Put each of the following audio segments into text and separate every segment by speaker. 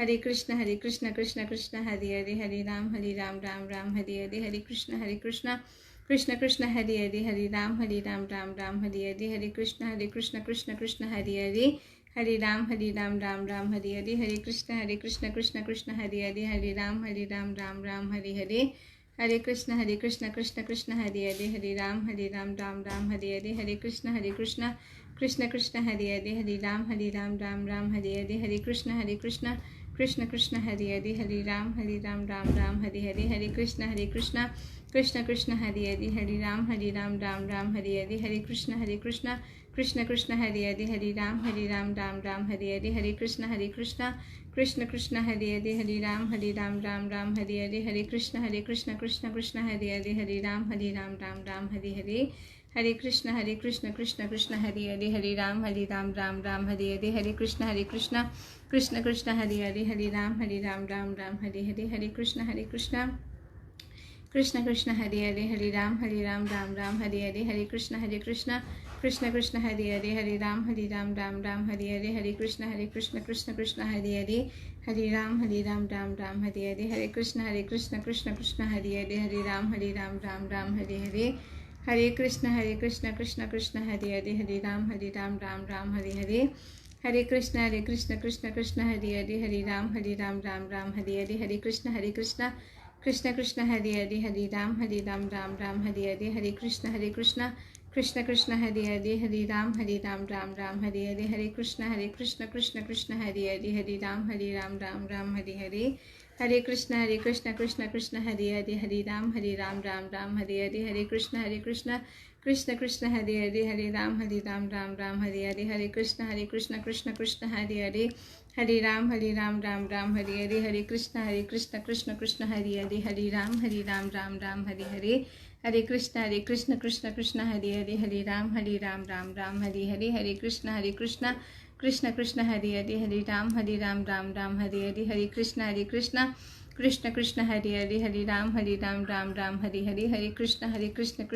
Speaker 1: हरे कृष्ण कृष्ण कृष्ण हरे हरे राम राम राम हरे कृष्ण कृष्ण कृष्ण हरे राम राम हरे कृष्ण कृष्ण कृष्ण हरे राम राम हरे कृष्ण कृष्ण हरे राम राम हरे कृष्ण कृष्ण हरे राम राम हरे कृष्ण कृष्ण हरे राम हरे कृष्ण कृष्ण कृष्ण हरे राम राम हरे कृष्ण कृष्ण कृष्ण हरे राम राम हरे कृष्ण कृष्ण कृष्ण हरे राम राम हरे कृष्ण कृष्ण कृष्ण हरे राम राम हरे कृष्ण कृष्ण कृष्ण हरे राम हरे कृष्ण कृष्ण कृष्ण हरे राम राम हरे कृष्ण कृष्ण कृष्ण हरे राम राम हरे कृष्ण कृष्ण कृष्ण हरे राम राम हरे कृष्ण कृष्ण कृष्ण हरे राम राम हरे कृष्ण कृष्ण कृष्ण हरे राम हरे कृष्ण कृष्ण कृष्ण हरे राम हरे कृष्ण कृष्ण हरे राम हरे कृष्ण कृष्ण हरे राम हरे कृष्ण कृष्ण हरे राम हरे कृष्ण कृष्ण कृष्ण हरे राम हरे कृष्ण कृष्ण हरे राम हरे कृष्ण कृष्ण हरे राम हरे कृष्ण कृष्ण कृष्ण हरे राम हरे कृष्ण कृष्ण हरे राम हरे कृष्ण कृष्ण कृष्ण हरे राम हरे कृष्ण कृष्ण हरे राम राम हरे कृष्ण कृष्ण कृष्ण हरे राम हरे कृष्ण कृष्ण कृष्ण हरे राम राम हरे कृष्ण कृष्ण कृष्ण हरे राम हरे कृष्ण कृष्ण हरे राम हरे कृष्ण कृष्ण कृष्ण हरे राम राम हरे कृष्ण कृष्ण कृष्ण हरे राम हरे कृष्ण कृष्ण हरे राम राम हरे कृष्ण कृष्ण कृष्ण हरे राम हरे कृष्ण कृष्ण हरे राम हरे कृष्ण कृष्ण कृष्ण हरे राम हरे कृष्ण कृष्ण हरे राम हरे कृष्ण कृष्ण कृष्ण हरे राम हरे कृष्ण कृष्ण हरे राम हरे कृष्ण कृष्ण हरे राम हरे कृष्ण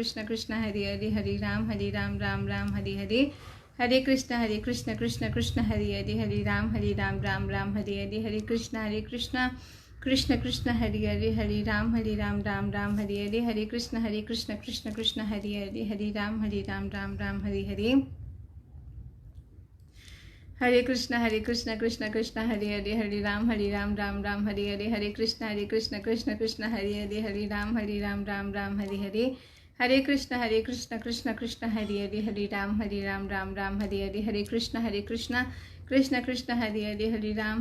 Speaker 1: कृष्ण कृष्ण हरे राम हरे कृष्ण कृष्ण कृष्ण हरे राम हरे कृष्ण कृष्ण हरे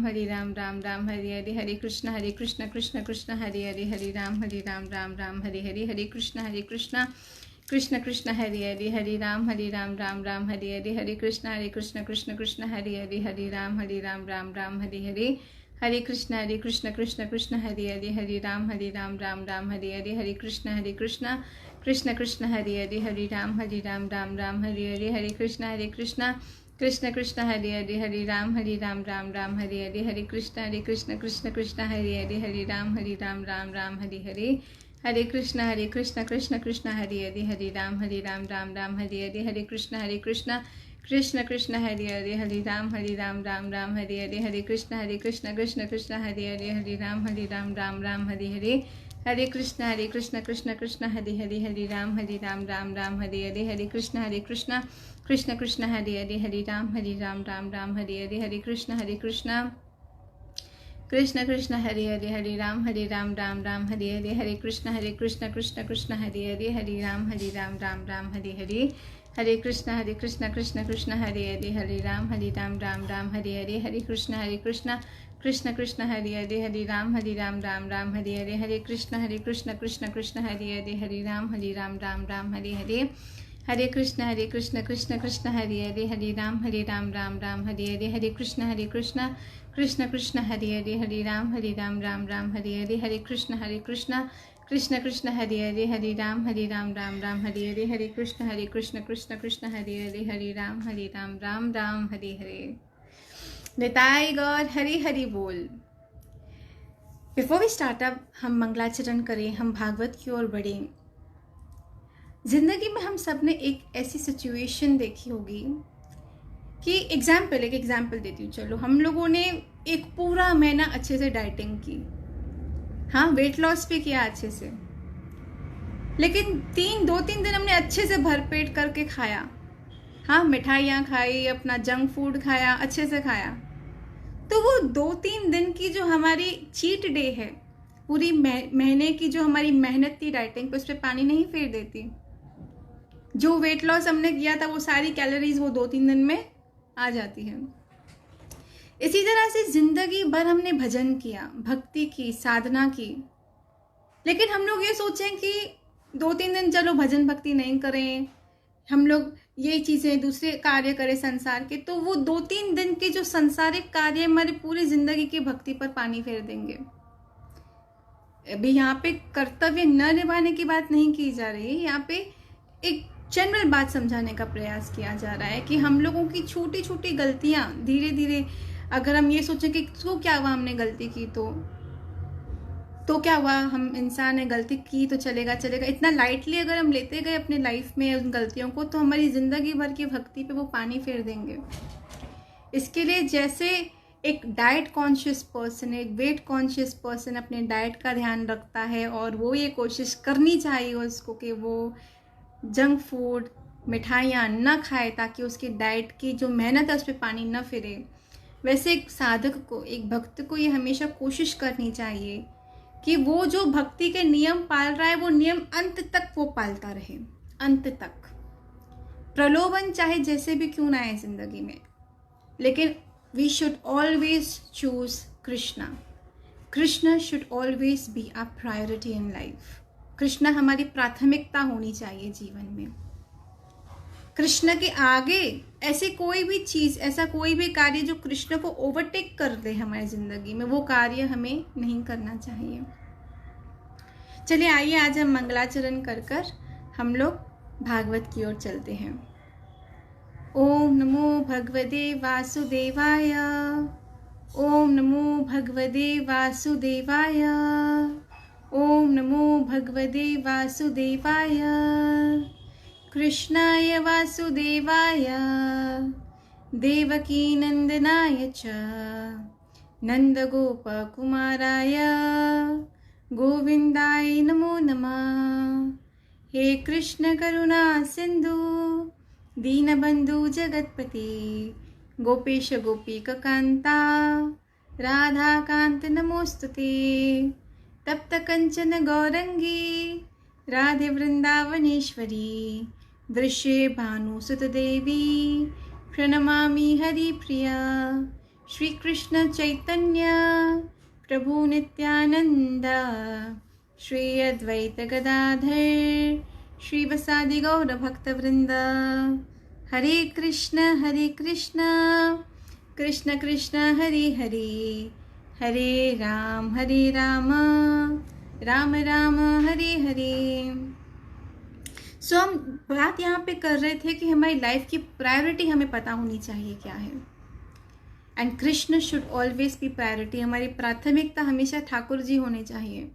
Speaker 1: राम हरे कृष्ण कृष्ण हरे राम हरे कृष्ण कृष्ण कृष्ण हरे राम हरे कृष्ण कृष्ण हरे राम हरे कृष्ण कृष्ण हरे राम हरे कृष्ण कृष्ण हरे राम हरे कृष्ण कृष्ण हरे राम हरे कृष्ण कृष्ण कृष्ण हरे राम हरे कृष्ण कृष्ण हरे राम हरे कृष्ण कृष्ण कृष्ण हरे राम हरे कृष्ण कृष्ण कृष्ण हरे राम हरे कृष्ण कृष्ण कृष्ण हरे राम हरे कृष्ण कृष्ण कृष्ण हरे राम हरे कृष्ण कृष्ण कृष्ण हरे राम हरे कृष्ण कृष्ण कृष्ण हरे राम हरे निताई गौर हरि हरि बोल। Before we start up हम मंगलाचरण करें, हम भागवत की ओर बढ़ें। जिंदगी में हम सब ने एक ऐसी सिचुएशन देखी होगी कि एक एग्जाम्पल देती हूँ। चलो, हम लोगों ने एक पूरा महीना अच्छे से डाइटिंग की, हाँ वेट लॉस भी किया अच्छे से, लेकिन 2-3 दिन हमने अच्छे से भरपेट करके खाया, हाँ मिठाइयाँ खाई, अपना जंक फूड खाया, अच्छे से खाया, तो वो 2-3 दिन की जो हमारी चीट डे है, पूरी महीने की जो हमारी मेहनत थी डाइटिंग पे, उस पर पानी नहीं फेर देती। जो वेट लॉस हमने किया था वो सारी कैलोरीज वो 2-3 दिन में आ जाती है। इसी तरह से जिंदगी भर हमने भजन किया, भक्ति की, साधना की, लेकिन हम लोग ये सोचें कि 2-3 दिन चलो भजन भक्ति नहीं करें, हम लोग ये चीज़ें दूसरे कार्य करें संसार के, तो वो 2-3 दिन के जो संसारिक कार्य हमारी पूरी जिंदगी की भक्ति पर पानी फेर देंगे। अभी यहाँ पे कर्तव्य न निभाने की बात नहीं की जा रही है, यहाँ पे एक जनरल बात समझाने का प्रयास किया जा रहा है कि हम लोगों की छोटी छोटी गलतियाँ धीरे धीरे, अगर हम ये सोचें कि तो क्या हुआ हमने गलती की, तो क्या हुआ, हम इंसान ने गलती की तो चलेगा, इतना लाइटली अगर हम लेते गए अपने लाइफ में उन गलतियों को, तो हमारी ज़िंदगी भर की भक्ति पे वो पानी फेर देंगे। इसके लिए जैसे एक डाइट कॉन्शियस पर्सन, एक वेट कॉन्शियस पर्सन अपने डाइट का ध्यान रखता है और वो ये कोशिश करनी चाहिए उसको कि वो जंक फूड, मिठाइयाँ न खाए ताकि उसकी डाइट की जो मेहनत है उस पर पानी न फिरे, वैसे एक साधक को, एक भक्त को ये हमेशा कोशिश करनी चाहिए कि वो जो भक्ति के नियम पाल रहा है वो नियम अंत तक वो पालता रहे, अंत तक। प्रलोभन चाहे जैसे भी क्यों ना आए जिंदगी में, लेकिन we should always choose Krishna. Krishna should always be our priority in life. Krishna हमारी प्राथमिकता होनी चाहिए जीवन में। कृष्ण के आगे ऐसे कोई भी चीज़, ऐसा कोई भी कार्य जो कृष्ण को ओवरटेक कर दे हमारी ज़िंदगी में, वो कार्य हमें नहीं करना चाहिए। चलिए आइए आज हम मंगलाचरण कर कर हम लोग भागवत की ओर चलते हैं। ओम नमो भगवते वासुदेवाय, ओम नमो भगवते वासुदेवाय, ओम नमो भगवते वासुदेवाय। कृष्णाय वासुदेवाय देवकी नंदनाय च नंदगोपकुमाराय गोविंदाय नमो नमः। हे कृष्ण करुणा सिंधु दीनबंधु जगतपति गोपेश गोपीकांता राधाकांत नमोस्तुते। तप्त कंचन गौरंगी राधे वृंदावनेश्वरी दृश्ये भानुसुत देवी प्रणमामि हरिप्रिया। श्री कृष्ण चैतन्य प्रभु नित्यानंद श्री अद्वैत गदाधर श्री वसादि गौर भक्तवृंद। हरे कृष्ण कृष्ण कृष्ण हरे हरे, हरे राम राम राम हरे हरे। सो हम बात यहाँ पे कर रहे थे कि हमारी लाइफ की प्रायोरिटी हमें पता होनी चाहिए क्या है, and Krishna should always B priority. हमारी प्राथमिकता हमेशा ठाकुर जी होने चाहिए,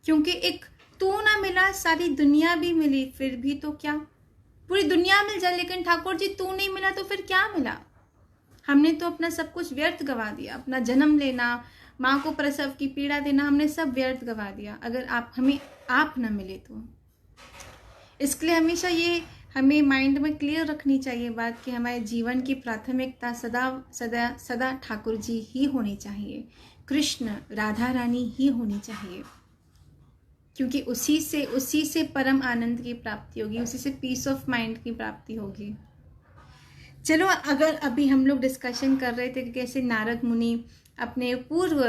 Speaker 1: क्योंकि एक तू ना मिला सारी दुनिया भी मिली फिर भी तो क्या, पूरी दुनिया मिल जाए लेकिन ठाकुर जी तू नहीं मिला तो फिर क्या मिला। हमने तो अपना सब कुछ व्यर्थ गवा दिया, अपना जन्म लेना, माँ को प्रसव की पीड़ा देना, हमने सब व्यर्थ गवा दिया अगर हमें आप न मिले तो। इसके लिए हमेशा ये हमें माइंड में क्लियर रखनी चाहिए बात कि हमारे जीवन की प्राथमिकता सदा सदा सदा ठाकुर जी ही होनी चाहिए, कृष्ण राधा रानी ही होनी चाहिए, क्योंकि उसी से परम आनंद की प्राप्ति होगी, उसी से पीस ऑफ माइंड की प्राप्ति होगी। चलो, अगर अभी हम लोग डिस्कशन कर रहे थे कि कैसे नारद मुनि अपने पूर्व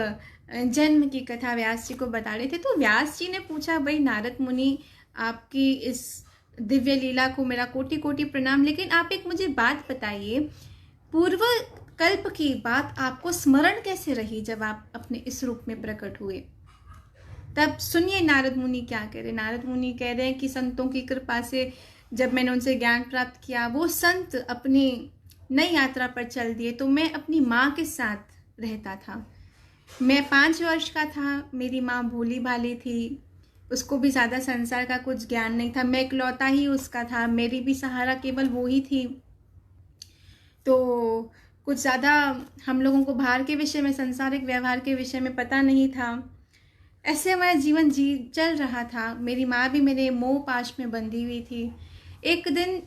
Speaker 1: जन्म की कथा व्यास जी को बता रहे थे, तो व्यास जी ने पूछा, भाई नारद मुनि आपकी इस दिव्य लीला को मेरा कोटि कोटि प्रणाम, लेकिन आप एक मुझे बात बताइए, पूर्व कल्प की बात आपको स्मरण कैसे रही जब आप अपने इस रूप में प्रकट हुए। तब सुनिए नारद मुनि क्या कह रहे। नारद मुनि कह रहे हैं कि संतों की कृपा से जब मैंने उनसे ज्ञान प्राप्त किया, वो संत अपनी नई यात्रा पर चल दिए, तो मैं अपनी माँ के साथ रहता था। मैं 5 वर्ष का था, मेरी माँ भोली भाली थी, उसको भी ज़्यादा संसार का कुछ ज्ञान नहीं था, मैं इकलौता ही उसका था, मेरी भी सहारा केवल वो ही थी। तो कुछ ज़्यादा हम लोगों को बाहर के विषय में, संसारिक व्यवहार के विषय में पता नहीं था। ऐसे हमारा जीवन चल रहा था। मेरी माँ भी मेरे मोह पाश में बंधी हुई थी। एक दिन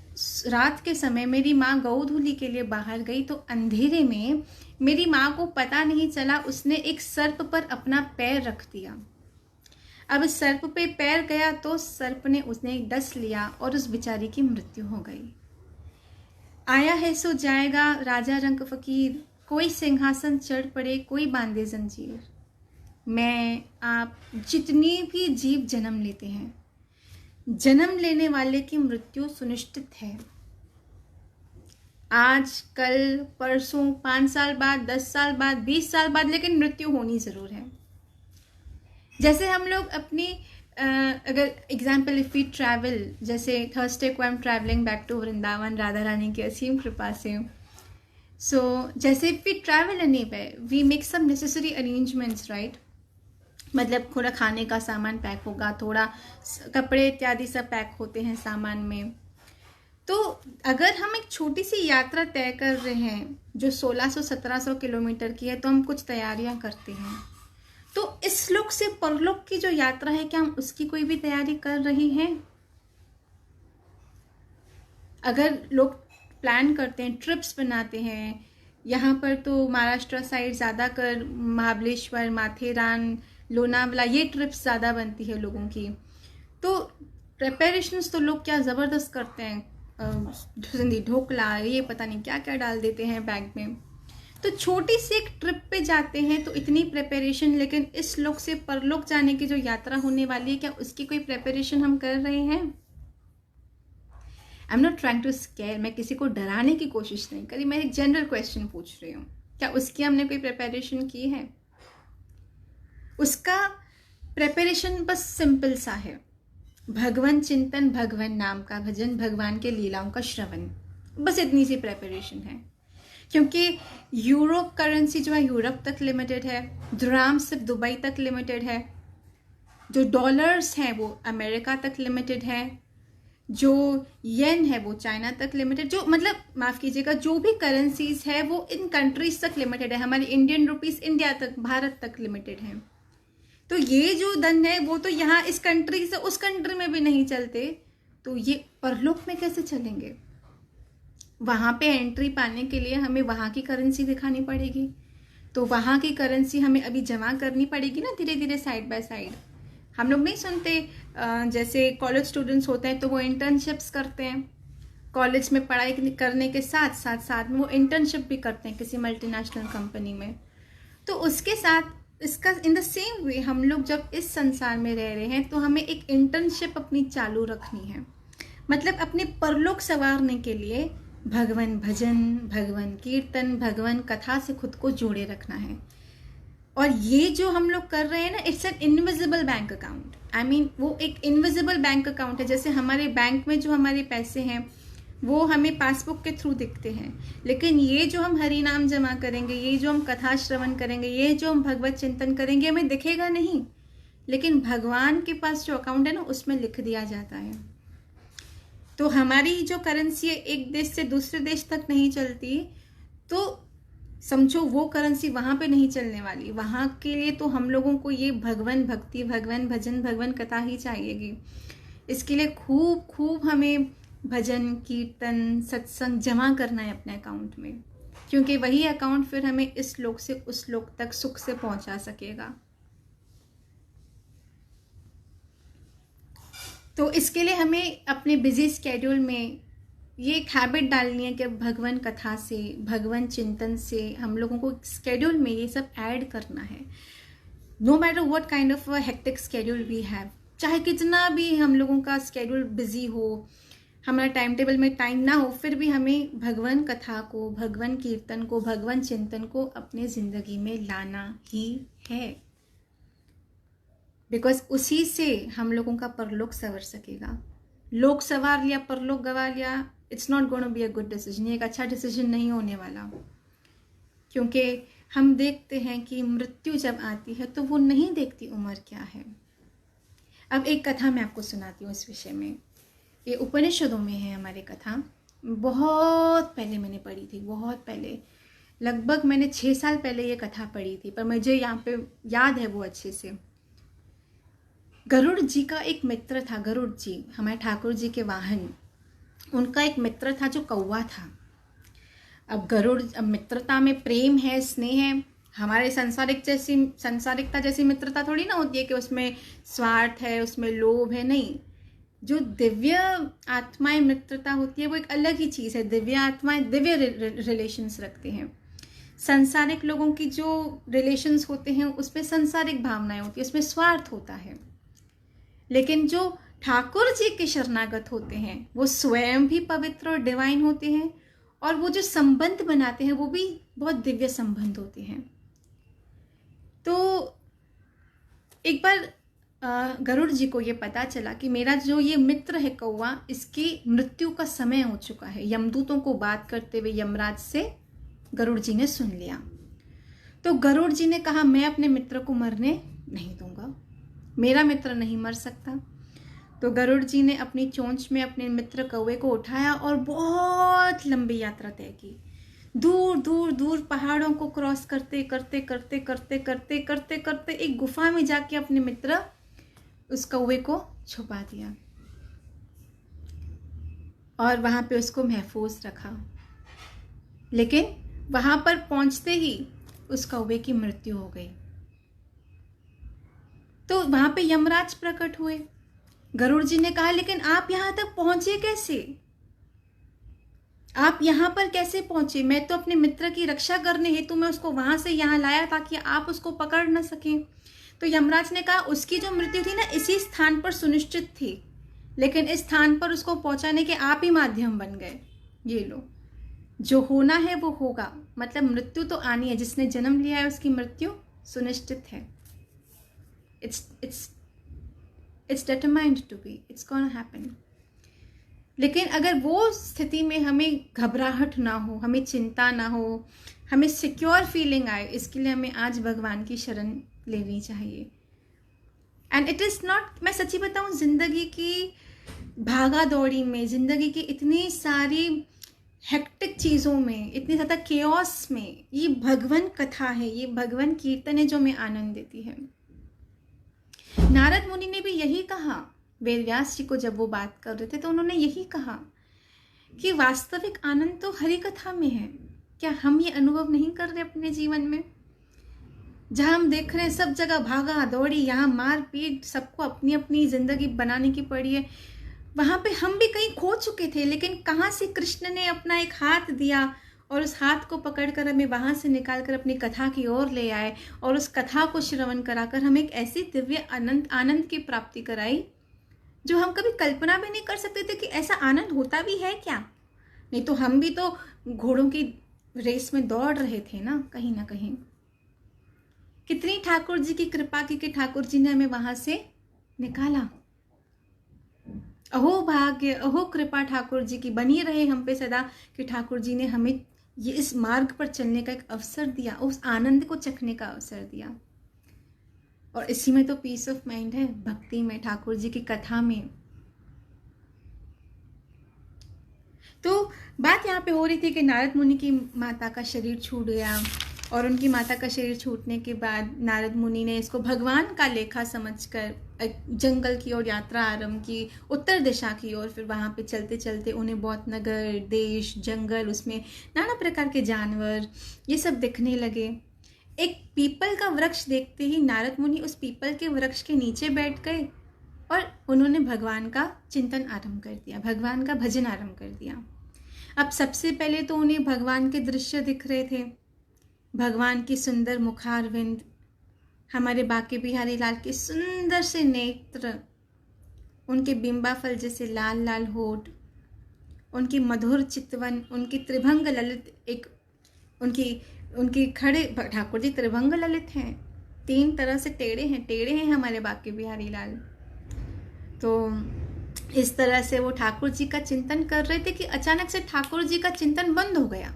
Speaker 1: रात के समय मेरी माँ गऊ धूली के लिए बाहर गई, तो अंधेरे में मेरी माँ को पता नहीं चला, उसने एक सर्प पर अपना पैर रख दिया। अब सर्प पे पैर गया तो सर्प ने उसने डस लिया और उस बेचारी की मृत्यु हो गई। आया है सो जाएगा, राजा रंग फकीर, कोई सिंहासन चढ़ पड़े, कोई बांधे जंजीर। मैं आप जितनी भी जीव जन्म लेते हैं, जन्म लेने वाले की मृत्यु सुनिश्चित है। आज, कल, परसों, 5 साल बाद, 10 साल बाद, 20 साल बाद, लेकिन मृत्यु होनी जरूर है। जैसे हम लोग अपनी अगर एग्जाम्पल इफ वी ट्रैवल, जैसे थर्सडे को I am travelling back to Vrindavan Radha Rani की असीम कृपा से। सो जैसे if we travel anywhere we make some necessary arrangements, right. मतलब थोड़ा खाने का सामान पैक होगा, थोड़ा कपड़े इत्यादि सब पैक होते हैं सामान में। तो अगर हम एक छोटी सी यात्रा तय कर रहे हैं जो 1600-1700 किलोमीटर की है, तो हम कुछ तैयारियां करते हैं। तो इस लोक से परलोक की जो यात्रा है, क्या हम उसकी कोई भी तैयारी कर रहे हैं? अगर लोग प्लान करते हैं, ट्रिप्स बनाते हैं, यहाँ पर तो महाराष्ट्र साइड ज़्यादा कर महाबलेश्वर, माथेरान, लोनावला, ये ट्रिप्स ज़्यादा बनती है लोगों की। तो प्रिपरेशंस तो लोग क्या ज़बरदस्त करते हैं, ढोकला, ये पता नहीं क्या क्या डाल देते हैं बैग में। तो छोटी सी एक ट्रिप पे जाते हैं तो इतनी प्रिपरेशन, लेकिन इस लोक से परलोक जाने की जो यात्रा होने वाली है, क्या उसकी कोई प्रिपरेशन हम कर रहे हैं? I am not trying to scare, मैं किसी को डराने की कोशिश नहीं करी, मैं एक जनरल क्वेश्चन पूछ रही हूँ, क्या उसकी हमने कोई प्रिपरेशन की है? उसका प्रिपरेशन बस सिंपल सा है, भगवान चिंतन, भगवान नाम का भजन, भगवान के लीलाओं का श्रवण, बस इतनी सी प्रिपरेशन है। क्योंकि यूरो करेंसी जो है यूरोप तक लिमिटेड है, द्राम सिर्फ दुबई तक लिमिटेड है, जो डॉलर्स हैं वो अमेरिका तक लिमिटेड है, जो येन है वो चाइना तक लिमिटेड, जो मतलब माफ़ कीजिएगा, जो भी करेंसीज है वो इन कंट्रीज तक लिमिटेड है। हमारी इंडियन रुपीस इंडिया तक, भारत तक लिमिटेड है। तो ये जो धन है वो तो यहाँ इस कंट्री से उस कंट्री में भी नहीं चलते, तो ये परलोक में कैसे चलेंगे? वहाँ पे एंट्री पाने के लिए हमें वहाँ की करेंसी दिखानी पड़ेगी, तो वहाँ की करेंसी हमें अभी जमा करनी पड़ेगी ना, धीरे धीरे साइड बाय साइड। हम लोग नहीं सुनते, जैसे कॉलेज स्टूडेंट्स होते हैं तो वो इंटर्नशिप्स करते हैं, कॉलेज में पढ़ाई करने के साथ साथ में वो इंटर्नशिप भी करते हैं किसी मल्टीनेशनल कंपनी में। तो उसके साथ इसका इन द सेम वे हम लोग जब इस संसार में रह रहे हैं तो हमें एक इंटर्नशिप अपनी चालू रखनी है। मतलब अपने परलोक संवारने के लिए भगवान भजन, भगवान कीर्तन, भगवान कथा से खुद को जोड़े रखना है। और ये जो हम लोग कर रहे हैं ना, it's an invisible bank account. I mean वो एक इनविजिबल बैंक अकाउंट है। जैसे हमारे बैंक में जो हमारे पैसे हैं वो हमें पासबुक के थ्रू दिखते हैं, लेकिन ये जो हम हरि नाम जमा करेंगे, ये जो हम कथा श्रवण करेंगे, ये जो हम भगवत चिंतन करेंगे, हमें दिखेगा नहीं, लेकिन भगवान के पास जो अकाउंट है ना उसमें लिख दिया जाता है। तो हमारी जो करेंसी है एक देश से दूसरे देश तक नहीं चलती, तो समझो वो करेंसी वहाँ पे नहीं चलने वाली। वहाँ के लिए तो हम लोगों को ये भगवान भक्ति, भगवान भजन, भगवान कथा ही चाहिएगी। इसके लिए खूब खूब हमें भजन, कीर्तन, सत्संग जमा करना है अपने अकाउंट में, क्योंकि वही अकाउंट फिर हमें इस लोक से उस लोक तक सुख से पहुंचा सकेगा। तो इसके लिए हमें अपने बिजी स्केड्यूल में ये एक हैबिट डालनी है कि भगवान कथा से, भगवान चिंतन से हम लोगों को स्केड्यूल में ये सब ऐड करना है। No matter what kind of hectic schedule we have, चाहे कितना भी हम लोगों का स्केड्यूल बिजी हो, हमारा टाइम टेबल में टाइम ना हो, फिर भी हमें भगवान कथा को, भगवान कीर्तन को, भगवान चिंतन को अपने ज़िंदगी में लाना ही है, बिकॉज उसी से हम लोगों का परलोक संवर सकेगा। लोक संवार लिया, परलोक गवा लिया, it's not gonna be a good decision. ये एक अच्छा डिसीजन नहीं होने वाला, क्योंकि हम देखते हैं कि मृत्यु जब आती है तो वो नहीं देखती उम्र क्या है। अब एक कथा मैं आपको सुनाती हूँ इस विषय में। ये उपनिषदों में है हमारी कथा, बहुत पहले मैंने पढ़ी थी, बहुत पहले। लगभग मैंने 6 साल पहले ये कथा पढ़ी थी, पर मुझे यहाँ पे याद है वो अच्छे से। गरुड़ जी का एक मित्र था, गरुड़ जी हमारे ठाकुर जी के वाहन, उनका एक मित्र था जो कौवा था। अब मित्रता में प्रेम है, स्नेह है। हमारे संसारिकता जैसी मित्रता थोड़ी ना होती है कि उसमें स्वार्थ है, उसमें लोभ है, नहीं। जो दिव्य आत्माएं मित्रता होती है वो एक अलग ही चीज़ है। दिव्य आत्माएं दिव्य रिलेशंस रखते हैं। संसारिक लोगों की जो रिलेशंस होते हैं उसमें संसारिक भावनाएं होती है, उसमें स्वार्थ होता है। लेकिन जो ठाकुर जी के शरणागत होते हैं वो स्वयं भी पवित्र और डिवाइन होते हैं, और वो जो संबंध बनाते हैं वो भी बहुत दिव्य संबंध होते हैं। तो एक बार गरुड़ जी को ये पता चला कि मेरा जो ये मित्र है कौवा, इसकी मृत्यु का समय हो चुका है। यमदूतों को बात करते हुए यमराज से गरुड़ जी ने सुन लिया। तो गरुड़ जी ने कहा, मैं अपने मित्र को मरने नहीं दूंगा, मेरा मित्र नहीं मर सकता। तो गरुड़ जी ने अपनी चोंच में अपने मित्र कौवे को उठाया और बहुत लंबी यात्रा तय की। दूर दूर दूर पहाड़ों को क्रॉस करते करते करते करते करते करते करते एक गुफा में जाके अपने मित्र उस कौवे को छुपा दिया और वहां पे उसको महफूज रखा। लेकिन वहां पर पहुंचते ही उस कौवे की मृत्यु हो गई। तो वहां पे यमराज प्रकट हुए। गरुड़ जी ने कहा, लेकिन आप यहां तक पहुंचे कैसे? आप यहां पर कैसे पहुंचे? मैं तो अपने मित्र की रक्षा करने हेतु मैं उसको वहां से यहां लाया ताकि आप उसको पकड़ न सकें। तो यमराज ने कहा, उसकी जो मृत्यु थी ना इसी स्थान पर सुनिश्चित थी, लेकिन इस स्थान पर उसको पहुंचाने के आप ही माध्यम बन गए। ये लो, जो होना है वो होगा, मतलब मृत्यु तो आनी है। जिसने जन्म लिया है उसकी मृत्यु सुनिश्चित है। It's determined to be. It's gonna happen. लेकिन अगर वो स्थिति में हमें घबराहट ना हो, हमें चिंता ना हो, हमें सिक्योर फीलिंग आए, इसके लिए हमें आज भगवान की शरण लेनी चाहिए। एंड इट इज़ नॉट, मैं सच्ची बताऊं, जिंदगी की भागा दौड़ी में, जिंदगी की इतनी सारी हेक्टिक चीज़ों में, इतनी ज़्यादा केओस में, ये भगवान कथा है, ये भगवान कीर्तन है जो हमें आनंद देती है। नारद मुनि ने भी यही कहा। वेद व्यास जी को जब वो बात कर रहे थे तो उन्होंने यही कहा कि वास्तविक आनंद तो हरि कथा में है। क्या हम ये अनुभव नहीं कर रहे अपने जीवन में? जहां हम देख रहे हैं सब जगह भागा दौड़ी, यहाँ मार पीट, सबको अपनी अपनी जिंदगी बनाने की पड़ी है, वहां पे हम भी कहीं खो चुके थे। लेकिन कहाँ से कृष्ण ने अपना एक हाथ दिया और उस हाथ को पकड़कर हमें वहां से निकालकर अपनी कथा की ओर ले आए और उस कथा को श्रवण कराकर हमें एक ऐसी दिव्य आनंद की प्राप्ति कराई जो हम कभी कल्पना भी नहीं कर सकते थे कि ऐसा आनंद होता भी है क्या। नहीं तो हम भी तो घोड़ों की रेस में दौड़ रहे थे ना कहीं। कितनी ठाकुर जी की कृपा की कि ठाकुर जी ने हमें वहां से निकाला। अहो भाग्य, अहो कृपा ठाकुर जी की बनी रहे हम पे सदा कि ठाकुर जी ने हमें ये इस मार्ग पर चलने का एक अवसर दिया, उस आनंद को चखने का अवसर दिया। और इसी में तो पीस ऑफ माइंड है, भक्ति में, ठाकुर जी की कथा में। तो बात यहाँ पे हो रही थी कि नारद मुनि की माता का शरीर छूट गया और उनकी माता का शरीर छूटने के बाद नारद मुनि ने इसको भगवान का लेखा समझकर जंगल की ओर यात्रा आरंभ की, उत्तर दिशा की ओर। फिर वहाँ पे चलते चलते उन्हें बहुत नगर, देश, जंगल, उसमें नाना प्रकार के जानवर, ये सब दिखने लगे। एक पीपल का वृक्ष देखते ही नारद मुनि उस पीपल के वृक्ष के नीचे बैठ गए और उन्होंने भगवान का चिंतन आरंभ कर दिया, भगवान का भजन आरंभ कर दिया। अब सबसे पहले तो उन्हें भगवान के दृश्य दिख रहे थे, भगवान की सुंदर मुखारविंद, हमारे बाके बिहारी लाल के सुंदर से नेत्र, उनके बिंबा फल जैसे लाल लाल होठ, उनकी मधुर चितवन, उनकी त्रिभंग ललित, एक उनकी खड़े, ठाकुर जी त्रिभंग ललित हैं, 3 तरह से टेढ़े हैं हमारे बाके बिहारी लाल। तो इस तरह से वो ठाकुर जी का चिंतन कर रहे थे कि अचानक से ठाकुर जी का चिंतन बंद हो गया।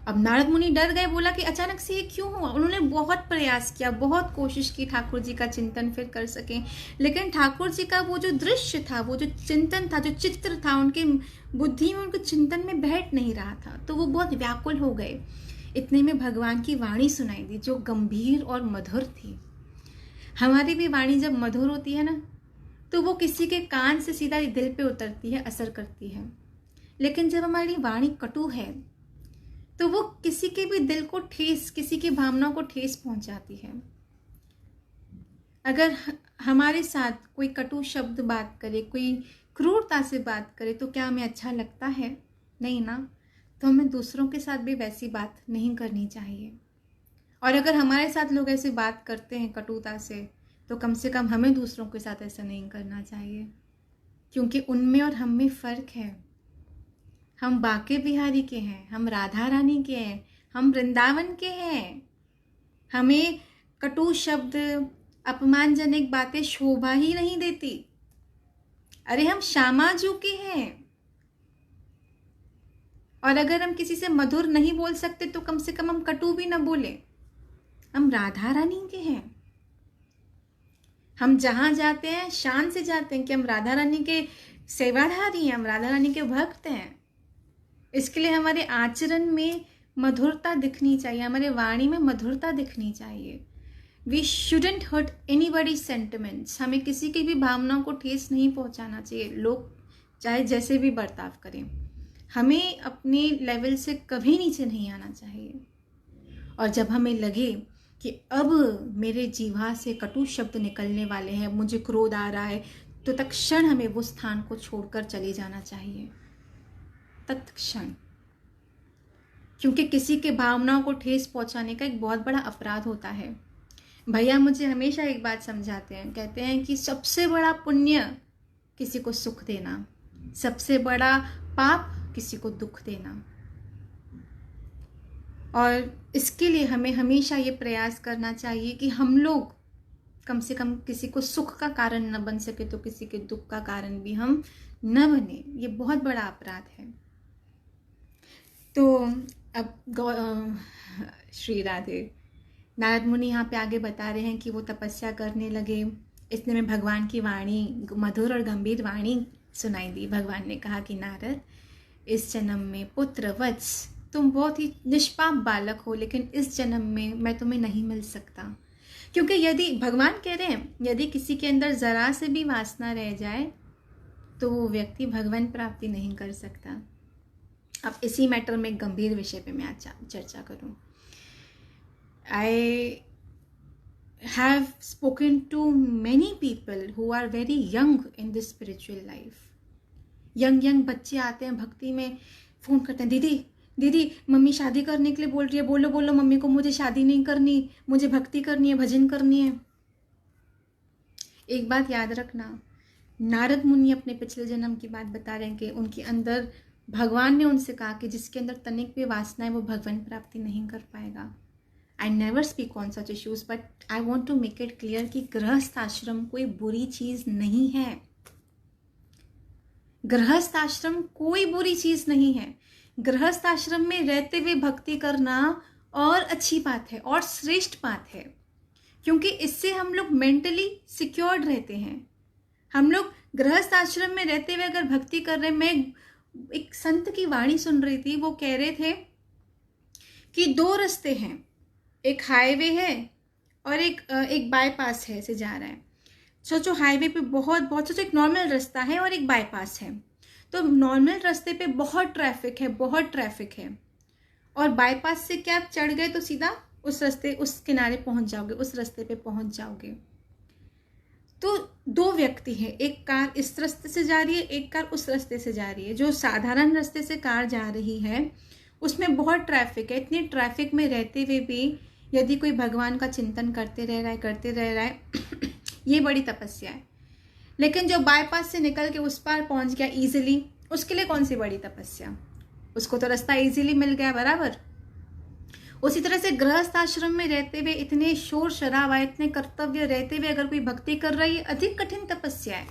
Speaker 1: अब नारद मुनि डर गए, बोला कि अचानक से ये क्यों हुआ। उन्होंने बहुत प्रयास किया, बहुत कोशिश की ठाकुर जी का चिंतन फिर कर सकें, लेकिन ठाकुर जी का वो जो दृश्य था, वो जो चिंतन था, जो चित्र था, उनके बुद्धि में, उनको चिंतन में बैठ नहीं रहा था। तो वो बहुत व्याकुल हो गए। इतने में भगवान की वाणी सुनाई दी जो गंभीर और मधुर थी। हमारी भी वाणी जब मधुर होती है ना, तो वो किसी के कान से सीधा दिल पे उतरती है, असर करती है। लेकिन जब हमारी वाणी कटु है तो वो किसी के भी दिल को ठेस, किसी की भावनाओं को ठेस पहुंचाती है। अगर हमारे साथ कोई कटु शब्द बात करे, कोई क्रूरता से बात करे, तो क्या हमें अच्छा लगता है? नहीं ना। तो हमें दूसरों के साथ भी वैसी बात नहीं करनी चाहिए। और अगर हमारे साथ लोग ऐसे बात करते हैं कटुता से, तो कम से कम हमें दूसरों के साथ ऐसा नहीं करना चाहिए, क्योंकि उनमें और हम में फ़र्क है। हम बांके बिहारी के हैं, हम राधा रानी के हैं, हम वृंदावन के हैं। हमें कटु शब्द, अपमानजनक बातें शोभा ही नहीं देती। अरे हम श्यामाजू के हैं। और अगर हम किसी से मधुर नहीं बोल सकते तो कम से कम हम कटु भी ना बोले। हम राधा रानी के हैं। हम जहां जाते हैं शान से जाते हैं कि हम राधा रानी के सेवाधारी हैं, हम राधा रानी के भक्त हैं। इसके लिए हमारे आचरण में मधुरता दिखनी चाहिए, हमारे वाणी में मधुरता दिखनी चाहिए। We shouldn't hurt anybody's sentiments. हमें किसी की भी भावनाओं को ठेस नहीं पहुंचाना चाहिए, लोग चाहे जैसे भी बर्ताव करें। हमें अपने लेवल से कभी नीचे नहीं आना चाहिए। और जब हमें लगे कि अब मेरे जीवा से कटु शब्द निकलने वाले हैं, मुझे क्रोध आ रहा है, तो तत्क्षण हमें वो स्थान को छोड़कर चले जाना चाहिए, तत्क्षण। क्योंकि किसी के भावनाओं को ठेस पहुंचाने का एक बहुत बड़ा अपराध होता है। भैया मुझे हमेशा एक बात समझाते हैं, कहते हैं कि सबसे बड़ा पुण्य किसी को सुख देना, सबसे बड़ा पाप किसी को दुख देना। और इसके लिए हमें हमेशा ये प्रयास करना चाहिए कि हम लोग कम से कम किसी को सुख का कारण न बन सके तो किसी के दुख का कारण भी हम न बने। ये बहुत बड़ा अपराध है। तो अब श्री राधे, नारद मुनि यहाँ पे आगे बता रहे हैं कि वो तपस्या करने लगे। इतने में भगवान की वाणी, मधुर और गंभीर वाणी सुनाई दी। भगवान ने कहा कि नारद, इस जन्म में पुत्र वत्स, तुम बहुत ही निष्पाप बालक हो, लेकिन इस जन्म में मैं तुम्हें नहीं मिल सकता। क्योंकि यदि भगवान कह रहे हैं, यदि किसी के अंदर जरा से भी वासना रह जाए तो वो व्यक्ति भगवान प्राप्ति नहीं कर सकता। अब इसी मैटर में एक गंभीर विषय पे मैं आज चर्चा करूं। I have spoken to many people who are very young in this spiritual life. Young बच्चे आते हैं भक्ति में, फ़ोन करते हैं, दीदी मम्मी शादी करने के लिए बोल रही है, बोलो मम्मी को, मुझे शादी नहीं करनी, मुझे भक्ति करनी है, भजन करनी है। एक बात याद रखना, नारद मुनि अपने पिछले जन्म की बात बता रहे हैं कि उनके अंदर भगवान ने उनसे कहा कि जिसके अंदर तनिक भी वासना है वो भगवान प्राप्ति नहीं कर पाएगा। I never speak on such issues, but I want to make it clear कि गृहस्थ आश्रम कोई बुरी चीज़ नहीं है। गृहस्थ आश्रम कोई बुरी चीज़ नहीं है। गृहस्थ आश्रम में रहते हुए भक्ति करना और अच्छी बात है और श्रेष्ठ बात है, क्योंकि इससे हम लोग मेंटली सिक्योर्ड रहते हैं। हम लोग गृहस्थ आश्रम में रहते हुए अगर भक्ति कर रहे हैं, मैं एक संत की वाणी सुन रही थी, वो कह रहे थे कि दो रास्ते हैं, एक हाईवे है और एक बाईपास है, से जा रहा है। सोचो हाईवे पे बहुत सोचो एक नॉर्मल रास्ता है और एक बाईपास है। तो नॉर्मल रास्ते पे बहुत ट्रैफिक है और बाईपास से क्या आप चढ़ गए तो सीधा उस किनारे पहुंच जाओगे, उस रास्ते पे पहुंच जाओगे। तो दो व्यक्ति हैं, एक कार इस रास्ते से जा रही है, एक कार उस रास्ते से जा रही है। जो साधारण रास्ते से कार जा रही है उसमें बहुत ट्रैफिक है। इतनी ट्रैफिक में रहते हुए भी यदि कोई भगवान का चिंतन करते रह रहा है ये बड़ी तपस्या है। लेकिन जो बाईपास से निकल के उस पार पहुंच गया इजीली, उसके लिए कौन सी बड़ी तपस्या, उसको तो रास्ता इजीली मिल गया, बराबर। उसी तरह से गृहस्थ आश्रम में रहते हुए इतने शोर शराबा, इतने कर्तव्य रहते हुए अगर कोई भक्ति कर रही है, अधिक कठिन तपस्या है।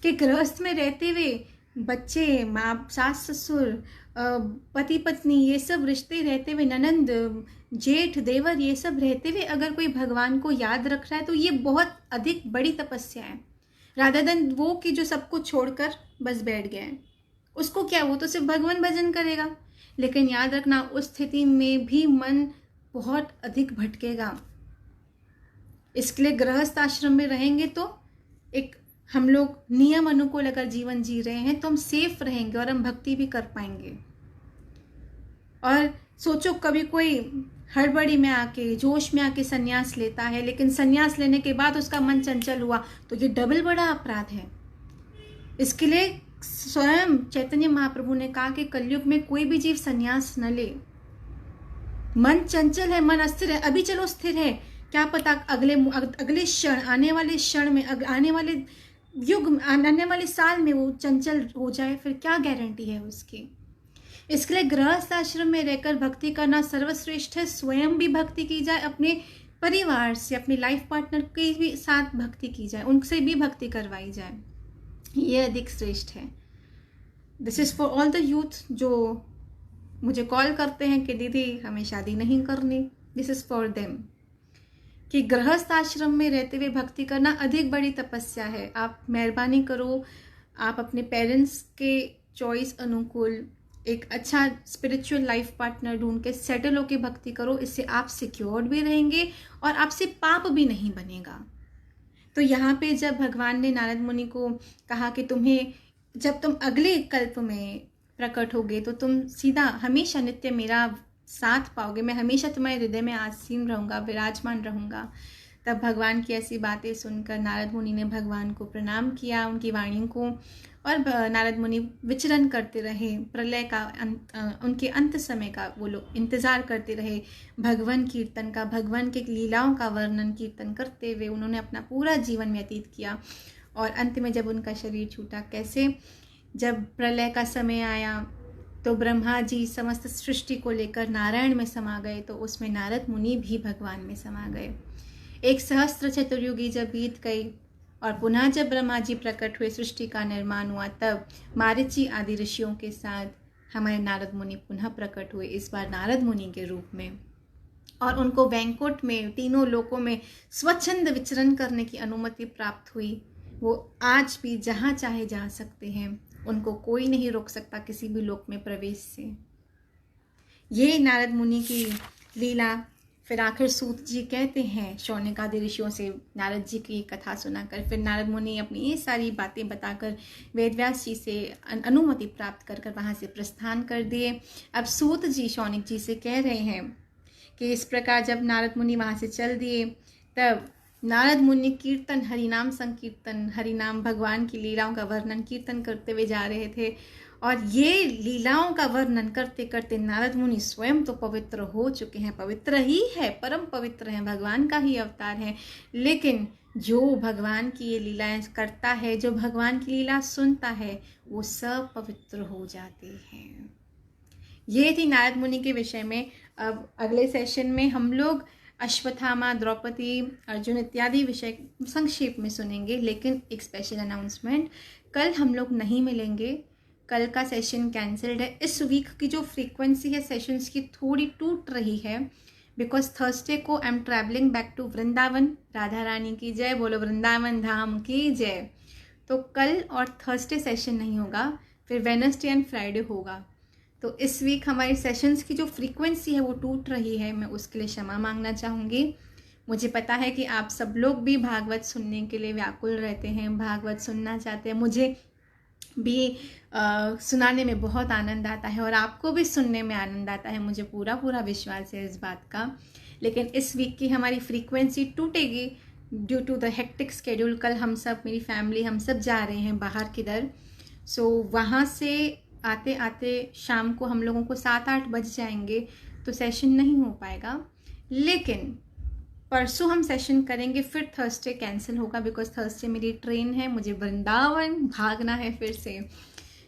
Speaker 1: कि गृहस्थ में रहते हुए बच्चे, माँ, सास ससुर, पति पत्नी, ये सब रिश्ते रहते हुए, ननंद, जेठ, देवर, ये सब रहते हुए अगर कोई भगवान को याद रख रहा है तो ये बहुत अधिक बड़ी तपस्या है। राधा देन वो कि जो सब कुछ छोड़कर बस बैठ गया है, उसको क्या, वो तो सिर्फ भगवान भजन करेगा। लेकिन याद रखना उस स्थिति में भी मन बहुत अधिक भटकेगा। इसके लिए गृहस्थ आश्रम में रहेंगे तो एक हम लोग नियम अनुकूल अगर जीवन जी रहे हैं तो हम सेफ रहेंगे और हम भक्ति भी कर पाएंगे। और सोचो कभी कोई हड़बड़ी में आके जोश में आके संन्यास लेता है, लेकिन संन्यास लेने के बाद उसका मन चंचल हुआ तो ये डबल बड़ा अपराध है। इसके लिए स्वयं चैतन्य महाप्रभु ने कहा कि कलयुग में कोई भी जीव संन्यास न ले। मन चंचल है, मन अस्थिर है, अभी चलो स्थिर है, क्या पता अगले क्षण, आने वाले क्षण में, आने वाले युग, आने वाले साल में वो चंचल हो जाए, फिर क्या गारंटी है उसकी। इसके लिए गृहस्थ आश्रम में रहकर भक्ति करना सर्वश्रेष्ठ है। स्वयं भी भक्ति की जाए, अपने परिवार से, अपने लाइफ पार्टनर के भी साथ भक्ति की जाए, उनसे भी भक्ति करवाई जाए, ये अधिक श्रेष्ठ है। This is for all the youth जो मुझे कॉल करते हैं कि दीदी हमें शादी नहीं करनी। दिस इज फॉर देम कि गृहस्थ आश्रम में रहते हुए भक्ति करना अधिक बड़ी तपस्या है। आप मेहरबानी करो, आप अपने पेरेंट्स के चॉइस अनुकूल एक अच्छा स्पिरिचुअल लाइफ पार्टनर ढूंढ के सेटल होकर भक्ति करो। इससे आप सिक्योर्ड भी रहेंगे और आपसे पाप भी नहीं बनेगा। तो यहाँ पे जब भगवान ने नारद मुनि को कहा कि तुम्हें जब तुम अगले कल्प में प्रकट होगे तो तुम सीधा हमेशा नित्य मेरा साथ पाओगे, मैं हमेशा तुम्हारे हृदय में आसीन रहूँगा, विराजमान रहूँगा। तब भगवान की ऐसी बातें सुनकर नारद मुनि ने भगवान को प्रणाम किया, उनकी वाणी को, और नारद मुनि विचरण करते रहे। प्रलय का उनके अंत समय का वो लोग इंतज़ार करते रहे। भगवान कीर्तन का, भगवान के लीलाओं का वर्णन कीर्तन करते हुए उन्होंने अपना पूरा जीवन व्यतीत किया। और अंत में जब उनका शरीर छूटा, कैसे, जब प्रलय का समय आया तो ब्रह्मा जी समस्त सृष्टि को लेकर नारायण में समा गए, तो उसमें नारद मुनि भी भगवान में समा गए। एक सहस्त्र चतुर्युगी जब बीत गई और पुनः जब ब्रह्मा जी प्रकट हुए, सृष्टि का निर्माण हुआ, तब मारीची आदि ऋषियों के साथ हमारे नारद मुनि पुनः प्रकट हुए, इस बार नारद मुनि के रूप में। और उनको वैकुंठ में, तीनों लोकों में स्वच्छंद विचरण करने की अनुमति प्राप्त हुई। वो आज भी जहाँ चाहे जा सकते हैं, उनको कोई नहीं रोक सकता किसी भी लोक में प्रवेश से। ये नारद मुनि की लीला। फिर आखिर सूत जी कहते हैं शौनक आदि ऋषियों से नारद जी की कथा सुनाकर, फिर नारद मुनि अपनी ये सारी बातें बताकर वेदव्यास जी से अनुमति प्राप्त कर कर वहाँ से प्रस्थान कर दिए। अब सूत जी शौनक जी से कह रहे हैं कि इस प्रकार जब नारद मुनि वहाँ से चल दिए, तब नारद मुनि कीर्तन, हरिनाम संकीर्तन, हरिनाम भगवान की लीलाओं का वर्णन कीर्तन करते हुए जा रहे थे। और ये लीलाओं का वर्णन करते करते नारद मुनि स्वयं तो पवित्र हो चुके हैं, पवित्र ही है, परम पवित्र हैं, भगवान का ही अवतार है। लेकिन जो भगवान की ये लीलाएं करता है, जो भगवान की लीला सुनता है, वो सब पवित्र हो जाते हैं। ये थी नारद मुनि के विषय में। अब अगले सेशन में हम लोग अश्वत्थामा, द्रौपदी, अर्जुन इत्यादि विषय संक्षेप में सुनेंगे। लेकिन एक स्पेशल अनाउंसमेंट, कल हम लोग नहीं मिलेंगे, कल का सेशन कैंसिल्ड है। इस वीक की जो फ्रीक्वेंसी है सेशंस की थोड़ी टूट रही है, बिकॉज थर्सडे को I am travelling back to Vrindavan. Radha Rani की जय, बोलो वृंदावन धाम की जय। तो कल और थर्सडे सेशन नहीं होगा, फिर वेडनेसडे एंड फ्राइडे होगा। तो इस वीक हमारी सेशंस की जो फ्रीक्वेंसी है वो टूट रही है, मैं उसके लिए क्षमा मांगना चाहूँगी। मुझे पता है कि आप सब लोग भी भागवत सुनने के लिए व्याकुल रहते हैं, भागवत सुनना चाहते हैं। मुझे भी सुनाने में बहुत आनंद आता है और आपको भी सुनने में आनंद आता है, मुझे पूरा पूरा विश्वास है इस बात का। लेकिन इस वीक की हमारी फ्रीक्वेंसी टूटेगी due to the hectic schedule. कल हम सब, मेरी फैमिली, हम सब जा रहे हैं बाहर किधर। सो वहाँ से आते आते शाम को हम लोगों को 7-8 बज जाएंगे, तो सेशन नहीं हो पाएगा। लेकिन परसों हम सेशन करेंगे, फिर थर्सडे कैंसिल होगा बिकॉज थर्सडे मेरी ट्रेन है, मुझे वृंदावन भागना है फिर से।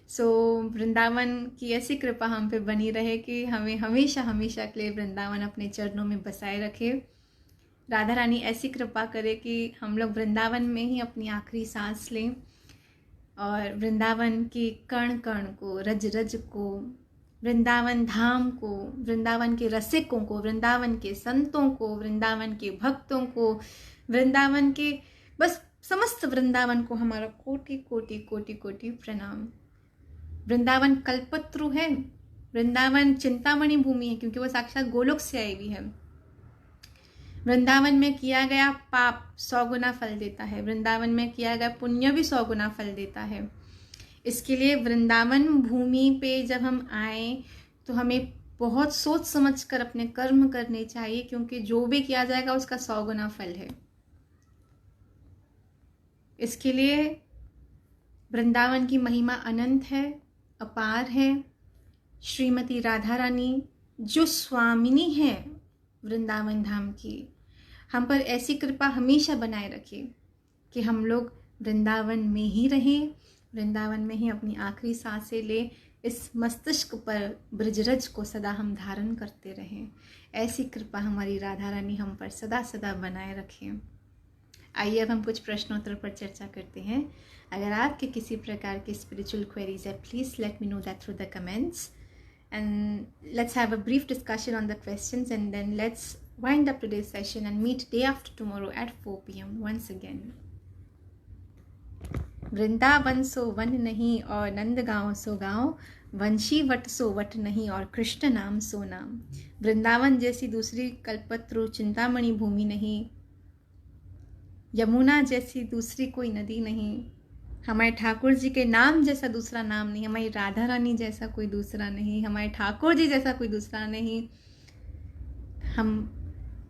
Speaker 1: सो वृंदावन की ऐसी कृपा हम पे बनी रहे कि हमें हमेशा हमेशा के लिए वृंदावन अपने चरणों में बसाए रखे। राधा रानी ऐसी कृपा करे कि हम लोग वृंदावन में ही अपनी आखिरी सांस लें और वृंदावन के कण कण को, रज रज को, वृंदावन धाम को, वृंदावन के रसिकों को, वृंदावन के संतों को, वृंदावन के भक्तों को, वृंदावन के बस समस्त वृंदावन को हमारा कोटि कोटि कोटि कोटि प्रणाम। वृंदावन कल्पत्रु है, वृंदावन चिंतामणि भूमि है क्योंकि वो साक्षात गोलोक से आई हुई है। वृंदावन में किया गया पाप 100 गुना फल देता है, वृंदावन में किया गया पुण्य भी 100 गुना फल देता है। इसके लिए वृंदावन भूमि पे जब हम आए तो हमें बहुत सोच समझ कर अपने कर्म करने चाहिए, क्योंकि जो भी किया जाएगा उसका 100 गुना फल है। इसके लिए वृंदावन की महिमा अनंत है, अपार है। श्रीमती राधा रानी जो स्वामिनी है वृंदावन धाम की, हम पर ऐसी कृपा हमेशा बनाए रखे कि हम लोग वृंदावन में ही रहें, वृंदावन में ही अपनी आखिरी सांसें ले, इस मस्तिष्क पर ब्रजरज को सदा हम धारण करते रहें। ऐसी कृपा हमारी राधा रानी हम पर सदा सदा बनाए रखें। आइए अब हम कुछ प्रश्नोत्तर पर चर्चा करते हैं। अगर आपके किसी प्रकार की स्पिरिचुअल क्वेरीज है, please let me know that through the comments and let's have a brief discussion on the questions, and then let's wind up today's session and meet day after tomorrow at 4 PM once again. Vrindavan so one नहीं और नंदगांव सो गांव, वंशी what so what नहीं और कृष्ण नाम सो नाम। वृंदावन जैसी दूसरी कल्पत्रु चिंतामणि भूमि नहीं, यमुना जैसी दूसरी कोई नदी नहीं, हमारे ठाकुर जी के नाम जैसा दूसरा नाम नहीं, हमारी राधा रानी जैसा कोई दूसरा नहीं, हमारे ठाकुर जी जैसा कोई दूसरा नहीं। हम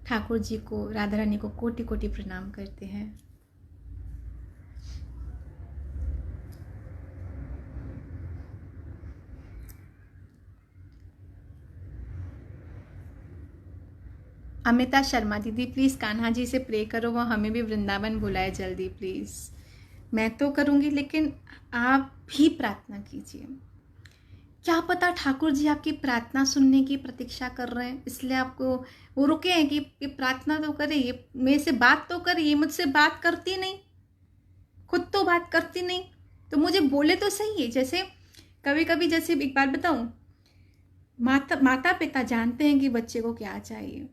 Speaker 1: ठाकुर जी को, राधा रानी को कोटि कोटि प्रणाम करते हैं। अमिता शर्मा दीदी, प्लीज़ कान्हा जी से प्रे करो, वो हमें भी वृंदावन बुलाए जल्दी प्लीज़। मैं तो करूँगी, लेकिन आप भी प्रार्थना कीजिए। क्या पता ठाकुर जी आपकी प्रार्थना सुनने की प्रतीक्षा कर रहे हैं, इसलिए आपको वो रुके हैं कि ये प्रार्थना तो करे, ये मेरे से बात तो करे, ये मुझसे बात करती नहीं, खुद तो बात करती नहीं, तो मुझे बोले तो सही है। जैसे कभी कभी, जैसे एक बात बताऊँ, माता पिता जानते हैं कि बच्चे को क्या चाहिए,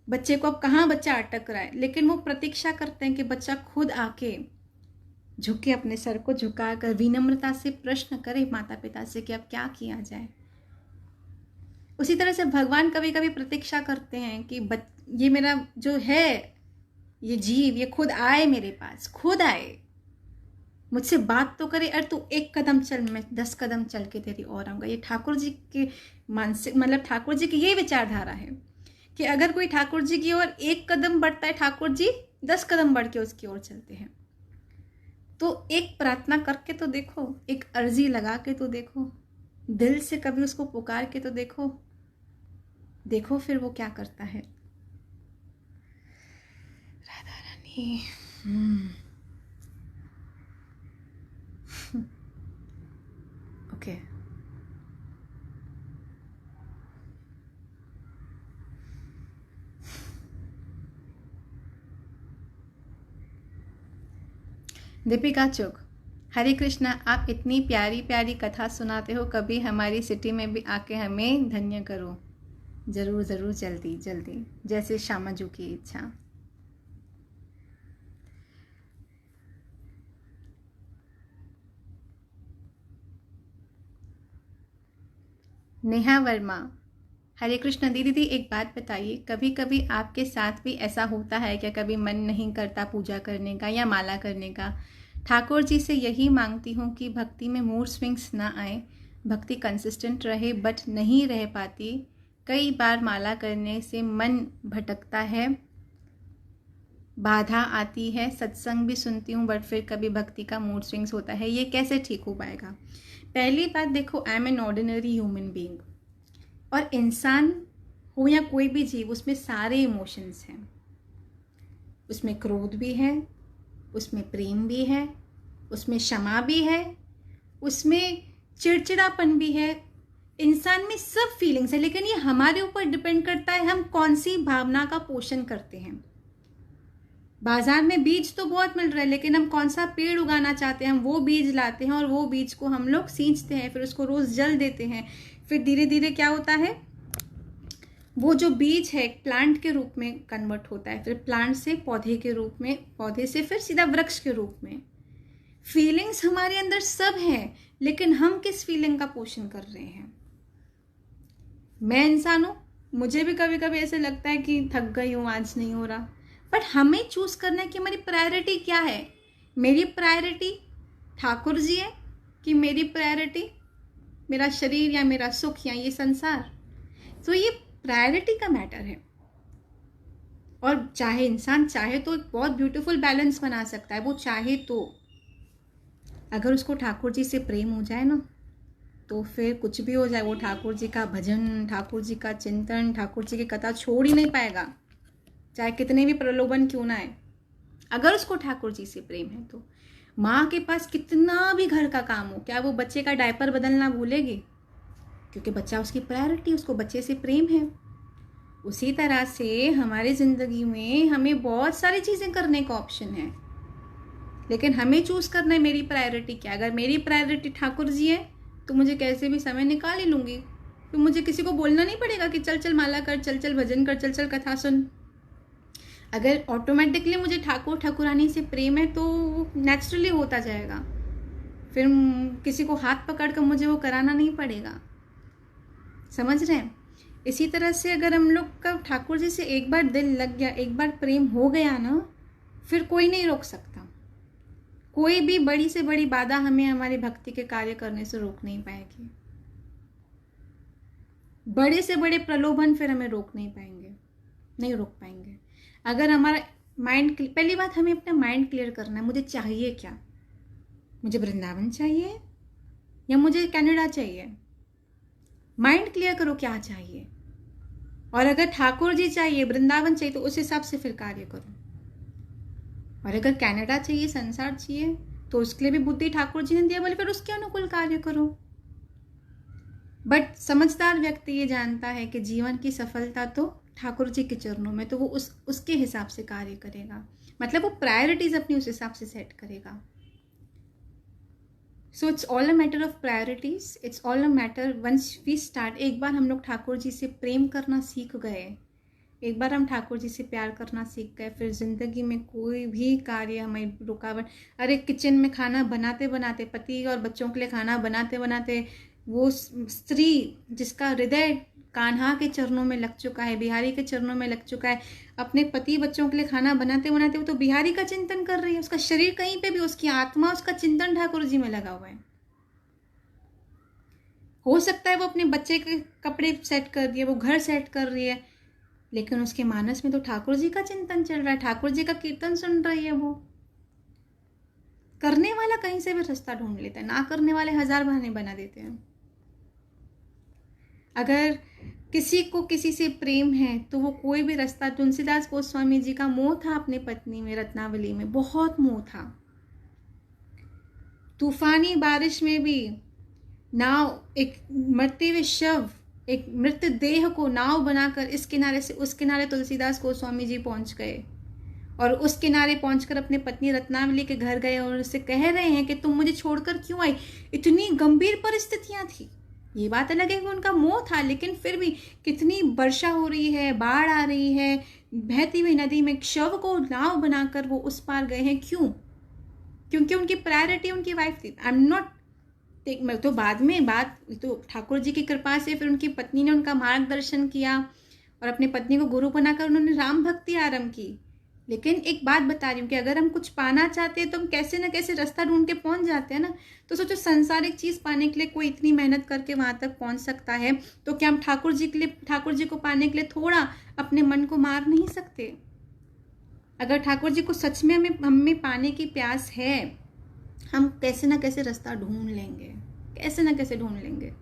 Speaker 1: बच्चे को अब कहाँ बच्चा अटक रहा है, लेकिन वो प्रतीक्षा करते हैं कि बच्चा खुद आके झुके, अपने सर को झुकाकर विनम्रता से प्रश्न करे माता पिता से कि अब क्या किया जाए। उसी तरह से भगवान कभी कभी प्रतीक्षा करते हैं कि ये मेरा जो है, ये जीव, ये खुद आए मेरे पास, खुद आए, मुझसे बात तो करे, अरे तू 1 कदम चल, मैं 10 कदम चल के तेरी और आऊँगा। ये ठाकुर जी के मानसिक, मतलब ठाकुर जी की यही विचारधारा है कि अगर कोई ठाकुर जी की ओर 1 कदम बढ़ता है, ठाकुर जी 10 कदम बढ़ के उसकी ओर चलते हैं। तो एक प्रार्थना करके तो देखो, एक अर्जी लगा के तो देखो, दिल से कभी उसको पुकार के तो देखो, देखो फिर वो क्या करता है। राधा रानी ओके। दीपिका चुग, हरे कृष्णा, आप इतनी प्यारी प्यारी कथा सुनाते हो, कभी हमारी सिटी में भी आके हमें धन्य करो। ज़रूर ज़रूर, जल्दी जल्दी, जैसे श्यामाजू की इच्छा। नेहा वर्मा, हरे कृष्णा दीदी, एक बात बताइए, कभी कभी आपके साथ भी ऐसा होता है क्या? कभी मन नहीं करता पूजा करने का या माला करने का? ठाकुर जी से यही मांगती हूँ कि भक्ति में मूड स्विंग्स ना आए, भक्ति कंसिस्टेंट रहे, बट नहीं रह पाती। कई बार माला करने से मन भटकता है, बाधा आती है, सत्संग भी सुनती हूँ, बट फिर कभी भक्ति का मूड स्विंग्स होता है, ये कैसे ठीक हो पाएगा? पहली बात देखो, I am an ordinary human being, और इंसान हो या कोई भी जीव, उसमें सारे इमोशंस हैं। उसमें क्रोध भी है, उसमें प्रेम भी है, उसमें क्षमा भी है, उसमें चिड़चिड़ापन भी है। इंसान में सब फीलिंग्स है, लेकिन ये हमारे ऊपर डिपेंड करता है हम कौन सी भावना का पोषण करते हैं। बाजार में बीज तो बहुत मिल रहा है, लेकिन हम कौन सा पेड़ उगाना चाहते हैं, हम वो बीज लाते हैं और वो बीज को हम लोग सींचते हैं, फिर उसको रोज जल देते हैं। फिर धीरे धीरे क्या होता है, वो जो बीज है एक प्लांट के रूप में कन्वर्ट होता है, फिर प्लांट से पौधे के रूप में, पौधे से फिर सीधा वृक्ष के रूप में। फीलिंग्स हमारे अंदर सब हैं, लेकिन हम किस फीलिंग का पोषण कर रहे हैं? मैं इंसान हूँ, मुझे भी कभी कभी ऐसे लगता है कि थक गई हूँ, आज नहीं हो रहा। बट हमें चूज करना है कि हमारी प्रायोरिटी क्या है। मेरी प्रायोरिटी ठाकुर जी है कि मेरी प्रायोरिटी मेरा शरीर या मेरा सुख या ये संसार। तो ये प्रायोरिटी का मैटर है। और चाहे इंसान चाहे तो एक बहुत ब्यूटीफुल बैलेंस बना सकता है, वो चाहे तो। अगर उसको ठाकुर जी से प्रेम हो जाए ना, तो फिर कुछ भी हो जाए, वो ठाकुर जी का भजन, ठाकुर जी का चिंतन, ठाकुर जी की कथा छोड़ ही नहीं पाएगा, चाहे कितने भी प्रलोभन क्यों ना आए। अगर उसको ठाकुर जी से प्रेम है तो माँ के पास कितना भी घर का काम हो, क्या वो बच्चे का डायपर बदलना भूलेगी? क्योंकि बच्चा उसकी प्रायोरिटी, उसको बच्चे से प्रेम है। उसी तरह से हमारी ज़िंदगी में हमें बहुत सारी चीज़ें करने का ऑप्शन है, लेकिन हमें चूज़ करना है मेरी प्रायोरिटी क्या। अगर मेरी प्रायोरिटी ठाकुर जी है तो मुझे कैसे भी समय निकाल ही लूँगी, तो मुझे किसी को बोलना नहीं पड़ेगा कि चल चल माला कर, चल चल भजन कर, चल चल कथा सुन। अगर ऑटोमेटिकली मुझे ठाकुर ठाकुरानी से प्रेम है तो नेचुरली होता जाएगा, फिर किसी को हाथ पकड़ कर मुझे वो कराना नहीं पड़ेगा। समझ रहे हैं? इसी तरह से अगर हम लोग का ठाकुर जी से एक बार दिल लग गया, एक बार प्रेम हो गया ना, फिर कोई नहीं रोक सकता। कोई भी बड़ी से बड़ी बाधा हमें हमारी भक्ति के कार्य करने से रोक नहीं पाएगी। बड़े से बड़े प्रलोभन फिर हमें रोक नहीं पाएंगे, नहीं रोक पाएंगे। अगर हमारा माइंड, पहली बात हमें अपना माइंड क्लियर करना है, मुझे चाहिए क्या? मुझे वृंदावन चाहिए या मुझे कनाडा चाहिए? माइंड क्लियर करो क्या चाहिए। और अगर ठाकुर जी चाहिए, वृंदावन चाहिए, तो उस हिसाब से फिर कार्य करो। और अगर कनाडा चाहिए, संसार चाहिए, तो उसके लिए भी बुद्धि ठाकुर जी ने दिया, बोले फिर उसके अनुकूल कार्य करो। बट समझदार व्यक्ति ये जानता है कि जीवन की सफलता तो ठाकुर जी के चरणों में, तो वो उसके हिसाब से कार्य करेगा। मतलब वो प्रायोरिटीज अपनी उस हिसाब से सेट करेगा। So it's all a matter of priorities, it's all a matter once we start. एक बार हम लोग ठाकुर जी से प्रेम करना सीख गए, एक बार हम ठाकुर जी से प्यार करना सीख गए, फिर जिंदगी में कोई भी कार्य हमें रुकावट। अरे किचन में खाना बनाते बनाते, पति और बच्चों के लिए खाना बनाते बनाते, वो स्त्री जिसका हृदय कान्हा के चरणों में लग चुका है, बिहारी के चरणों में लग चुका है, अपने पति बच्चों के लिए खाना बनाते बनाते वो तो बिहारी का चिंतन कर रही है। उसका शरीर कहीं पे भी, उसकी आत्मा, उसका चिंतन ठाकुर जी में लगा हुआ है। हो सकता है वो अपने बच्चे के कपड़े सेट कर दिए, वो घर सेट कर रही है, लेकिन उसके मानस में तो ठाकुर जी का चिंतन चल रहा है, ठाकुर जी का कीर्तन सुन रही है। वो करने वाला कहीं से भी रास्ता ढूंढ लेता है, ना करने वाले हजार बहाने बना देते हैं। अगर किसी को किसी से प्रेम है तो वो कोई भी रास्ता, तुलसीदास गोस्वामी जी का मोह था अपनी पत्नी में, रत्नावली में बहुत मोह था। तूफानी बारिश में भी नाव, एक मरते हुए शव, एक मृत देह को नाव बनाकर इस किनारे से उस किनारे तुलसीदास गोस्वामी जी पहुंच गए, और उस किनारे पहुंचकर अपने पत्नी रत्नावली के घर गए और उससे कह रहे हैं कि तुम मुझे छोड़कर क्यों आई। इतनी गंभीर परिस्थितियां थी। ये बात अलग है कि उनका मोह था, लेकिन फिर भी कितनी वर्षा हो रही है, बाढ़ आ रही है, बहती हुई नदी में शव को नाव बनाकर वो उस पार गए हैं। क्यों? क्योंकि उनकी प्रायोरिटी उनकी वाइफ थी। आई एम नॉट, तो बाद में बात तो ठाकुर जी की कृपा से फिर उनकी पत्नी ने उनका मार्गदर्शन किया और अपनी पत्नी को गुरु बनाकर उन्होंने राम भक्ति आरंभ की। लेकिन एक बात बता रही हूँ कि अगर हम कुछ पाना चाहते हैं तो हम कैसे ना कैसे रास्ता ढूंढ के पहुंच जाते हैं ना। तो सोचो, संसारिक चीज पाने के लिए कोई इतनी मेहनत करके वहां तक पहुंच सकता है, तो क्या हम ठाकुर जी के लिए, ठाकुर जी को पाने के लिए थोड़ा अपने मन को मार नहीं सकते? अगर ठाकुर जी को सच में हमें पाने की प्यास है, हम कैसे ना कैसे रास्ता ढूंढ लेंगे, कैसे ना कैसे ढूंढ लेंगे।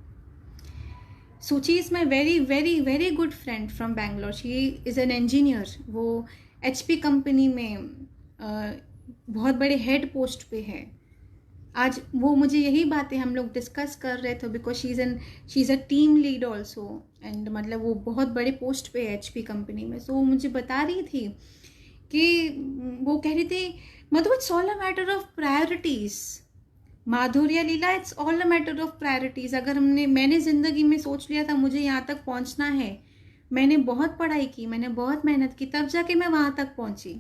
Speaker 1: सूची is my very very very good friend from Bangalore. She is an engineer. वो HP कंपनी में बहुत बड़े हेड पोस्ट पे है। आज वो मुझे यही बातें हम लोग डिस्कस कर रहे थे, because she is a team lead also, and मतलब वो बहुत बड़े पोस्ट पे है HP कंपनी में। सो वो मुझे बता रही थी कि वो कह रही थी, Madhu it's all a matter of priorities. Madhurya Leela, it's all a matter of priorities. अगर मैंने जिंदगी में सोच लिया था मुझे यहाँ तक पहुँचना है, मैंने बहुत पढ़ाई की, मैंने बहुत मेहनत की, तब जाके मैं वहां तक पहुंची।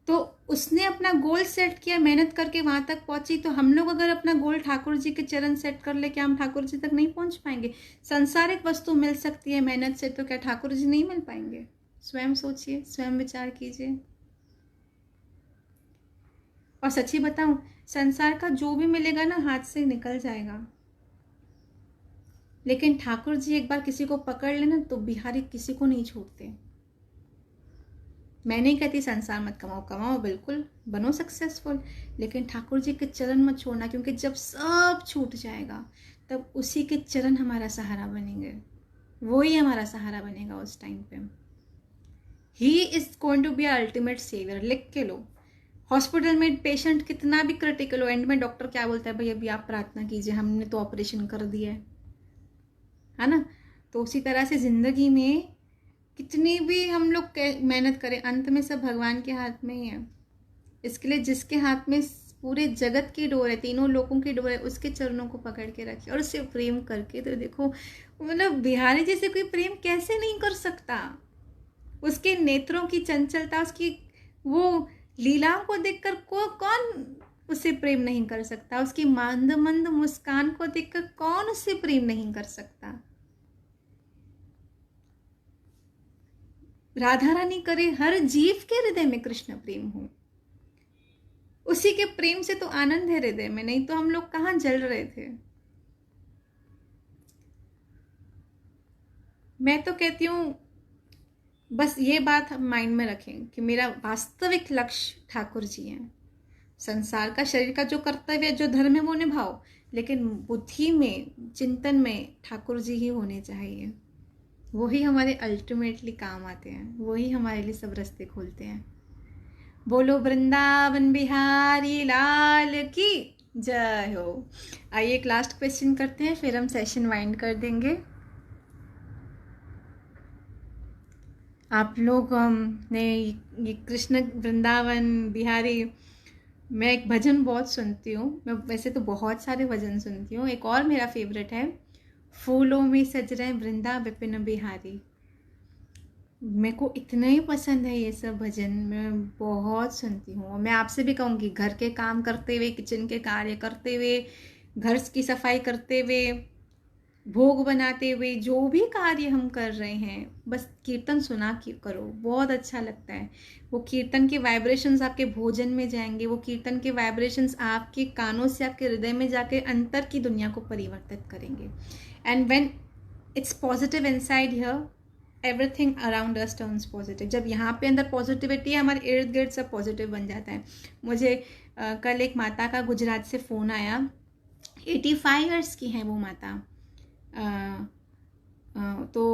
Speaker 1: तो उसने अपना गोल सेट किया, मेहनत करके वहां तक पहुंची, तो हम लोग अगर अपना गोल ठाकुर जी के चरण सेट कर ले, क्या हम ठाकुर जी तक नहीं पहुंच पाएंगे? संसारिक वस्तु मिल सकती है मेहनत से, तो क्या ठाकुर जी नहीं मिल पाएंगे? स्वयं सोचिए, स्वयं विचार कीजिए। और सच्ची बताऊं, संसार का जो भी मिलेगा ना हाथ से निकल जाएगा, लेकिन ठाकुर जी एक बार किसी को पकड़ लेना तो बिहारी किसी को नहीं छोड़ते। मैं नहीं कहती संसार मत कमाओ, कमाओ बिल्कुल, बनो सक्सेसफुल, लेकिन ठाकुर जी के चरण मत छोड़ना, क्योंकि जब सब छूट जाएगा तब उसी के चरण हमारा सहारा बनेंगे, वो ही हमारा सहारा बनेगा उस टाइम पे। He is going to be ultimate saviour. लिख के लो। हॉस्पिटल में पेशेंट कितना भी क्रिटिकल हो, एंड में डॉक्टर क्या बोलता है, भाई अभी आप प्रार्थना कीजिए, हमने तो ऑपरेशन कर दिया है ना। तो उसी तरह से जिंदगी में कितनी भी हम लोग मेहनत करें, अंत में सब भगवान के हाथ में ही है। इसके लिए जिसके हाथ में पूरे जगत की डोर है, तीनों लोगों की डोर है, उसके चरणों को पकड़ के रखिए और उससे प्रेम करके तो देखो, मतलब बिहारी जैसे कोई प्रेम कैसे नहीं कर सकता। उसके नेत्रों की चंचलता, उसकी वो लीलाओं को देखकर कौन उससे प्रेम नहीं कर सकता। उसकी मंद मंद मुस्कान को देखकर कौन उससे प्रेम नहीं कर सकता। राधा रानी करे हर जीव के हृदय में कृष्ण प्रेम हो, उसी के प्रेम से तो आनंद है हृदय में, नहीं तो हम लोग कहां जल रहे थे। मैं तो कहती हूं बस ये बात हम माइंड में रखें कि मेरा वास्तविक लक्ष्य ठाकुर जी हैं। संसार का, शरीर का जो कर्तव्य, जो धर्म है वो निभाओ, लेकिन बुद्धि में, चिंतन में ठाकुर जी ही होने चाहिए। वही हमारे अल्टीमेटली काम आते हैं, वही हमारे लिए सब रास्ते खोलते हैं। बोलो वृंदावन बिहारी लाल की जय हो। आइए एक लास्ट क्वेश्चन करते हैं, फिर हम सेशन वाइंड कर देंगे। आप लोग ने ये कृष्ण वृंदावन बिहारी, मैं एक भजन बहुत सुनती हूँ, मैं वैसे तो बहुत सारे भजन सुनती हूँ। एक और मेरा फेवरेट है, फूलों में सज रहे वृंदा विपिन बिहारी। मेरे को इतना ही पसंद है ये सब भजन, मैं बहुत सुनती हूँ। मैं आपसे भी कहूँगी, घर के काम करते हुए, किचन के कार्य करते हुए, घर की सफाई करते हुए, भोग बनाते हुए, जो भी कार्य हम कर रहे हैं, बस कीर्तन सुना करो, बहुत अच्छा लगता है। वो कीर्तन के वाइब्रेशंस आपके भोजन में जाएंगे, वो कीर्तन के वाइब्रेशंस आपके कानों से आपके हृदय में जाके अंतर की दुनिया को परिवर्तित करेंगे। And when it's positive inside here, everything around us turns positive. जब यहाँ पे अंदर पॉजिटिविटी है, हमारे इर्द गिर्द सब पॉजिटिव बन जाता है। मुझे कल एक माता का गुजरात से फ़ोन आया, 85 ईयर्स की हैं वो माता। तो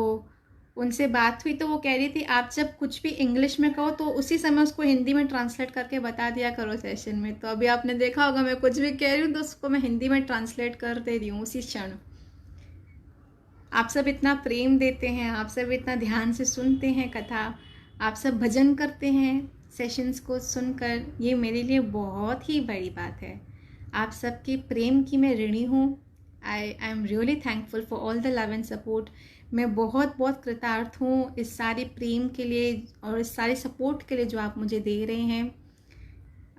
Speaker 1: उनसे बात हुई तो वो कह रही थी, आप जब कुछ भी इंग्लिश में कहो तो उसी समय उसको हिंदी में ट्रांसलेट करके बता दिया करो सेशन में। तो अभी आपने देखा होगा, मैं कुछ भी कह रही हूँ तो उसको मैं हिंदी में ट्रांसलेट कर दे रही हूँ उसी क्षण। आप सब इतना प्रेम देते हैं, आप सब इतना ध्यान से सुनते हैं कथा, आप सब भजन करते हैं सेशंस को सुनकर, ये मेरे लिए बहुत ही बड़ी बात है। आप सबके प्रेम की मैं ऋणी हूँ। I am really thankful for all the love and support. मैं बहुत बहुत कृतार्थ हूँ इस सारे प्रेम के लिए और इस सारे सपोर्ट के लिए जो आप मुझे दे रहे हैं,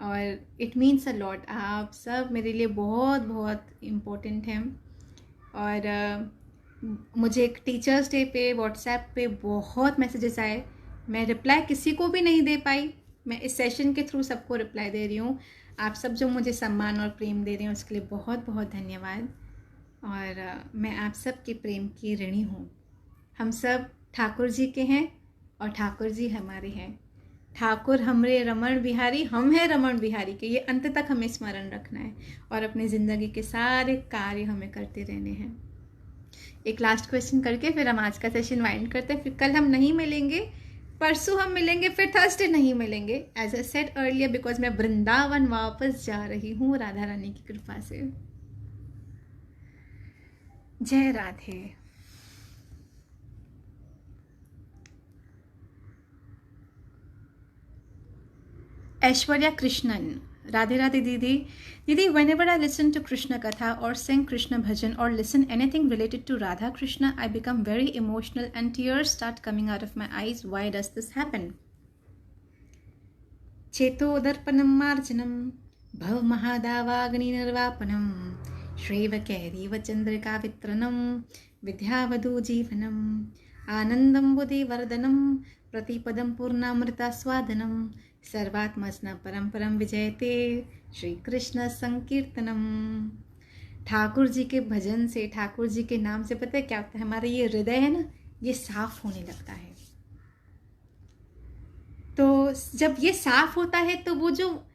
Speaker 1: और इट मीन्स अ लॉट। आप सब मेरे लिए बहुत बहुत इम्पोर्टेंट हैं। और मुझे एक टीचर्स डे पे व्हाट्सएप पे बहुत मैसेजेस आए, मैं रिप्लाई किसी को भी नहीं दे पाई, मैं इस सेशन के थ्रू सबको रिप्लाई दे रही हूँ। आप सब जो मुझे सम्मान और प्रेम दे रहे हैं उसके लिए बहुत बहुत धन्यवाद। और मैं आप सब के प्रेम की ऋणी हूँ। हम सब ठाकुर जी के हैं और ठाकुर जी हमारे हैं। ठाकुर हमरे रमण बिहारी, हम हैं रमण बिहारी के, ये अंत तक हमें स्मरण रखना है और अपनी ज़िंदगी के सारे कार्य हमें करते रहने हैं। एक लास्ट क्वेश्चन करके फिर हम आज का सेशन वाइंड करते हैं। फिर कल हम नहीं मिलेंगे, परसों हम मिलेंगे, फिर थर्सडे नहीं मिलेंगे, as I said earlier, because मैं वृंदावन वापस जा रही हूँ राधा रानी की कृपा से। जय राधे। ऐश्वर्या कृष्णन, राधे राधे दीदी। Didi, whenever I listen to Krishna Katha or sing Krishna Bhajan or listen anything related to Radha Krishna, I become very emotional and tears start coming out of my eyes. Why does this happen? चेतोदर्पणं मार्जनं भवमहादावाग्निर्वापनं श्रेवकैरीव चन्द्रिकावितरणं विद्यावधूजीवनम् आनन्दं बुधिवर्धनं प्रतिपदं पूर्णामृतास्वादनं सर्वात्मस्न परं परं विजयते श्री कृष्ण संकीर्तनम। ठाकुर जी के भजन से, ठाकुर जी के नाम से पता है क्या होता है? हमारा ये हृदय है ना, ये साफ होने लगता है। तो जब ये साफ होता है तो वो जो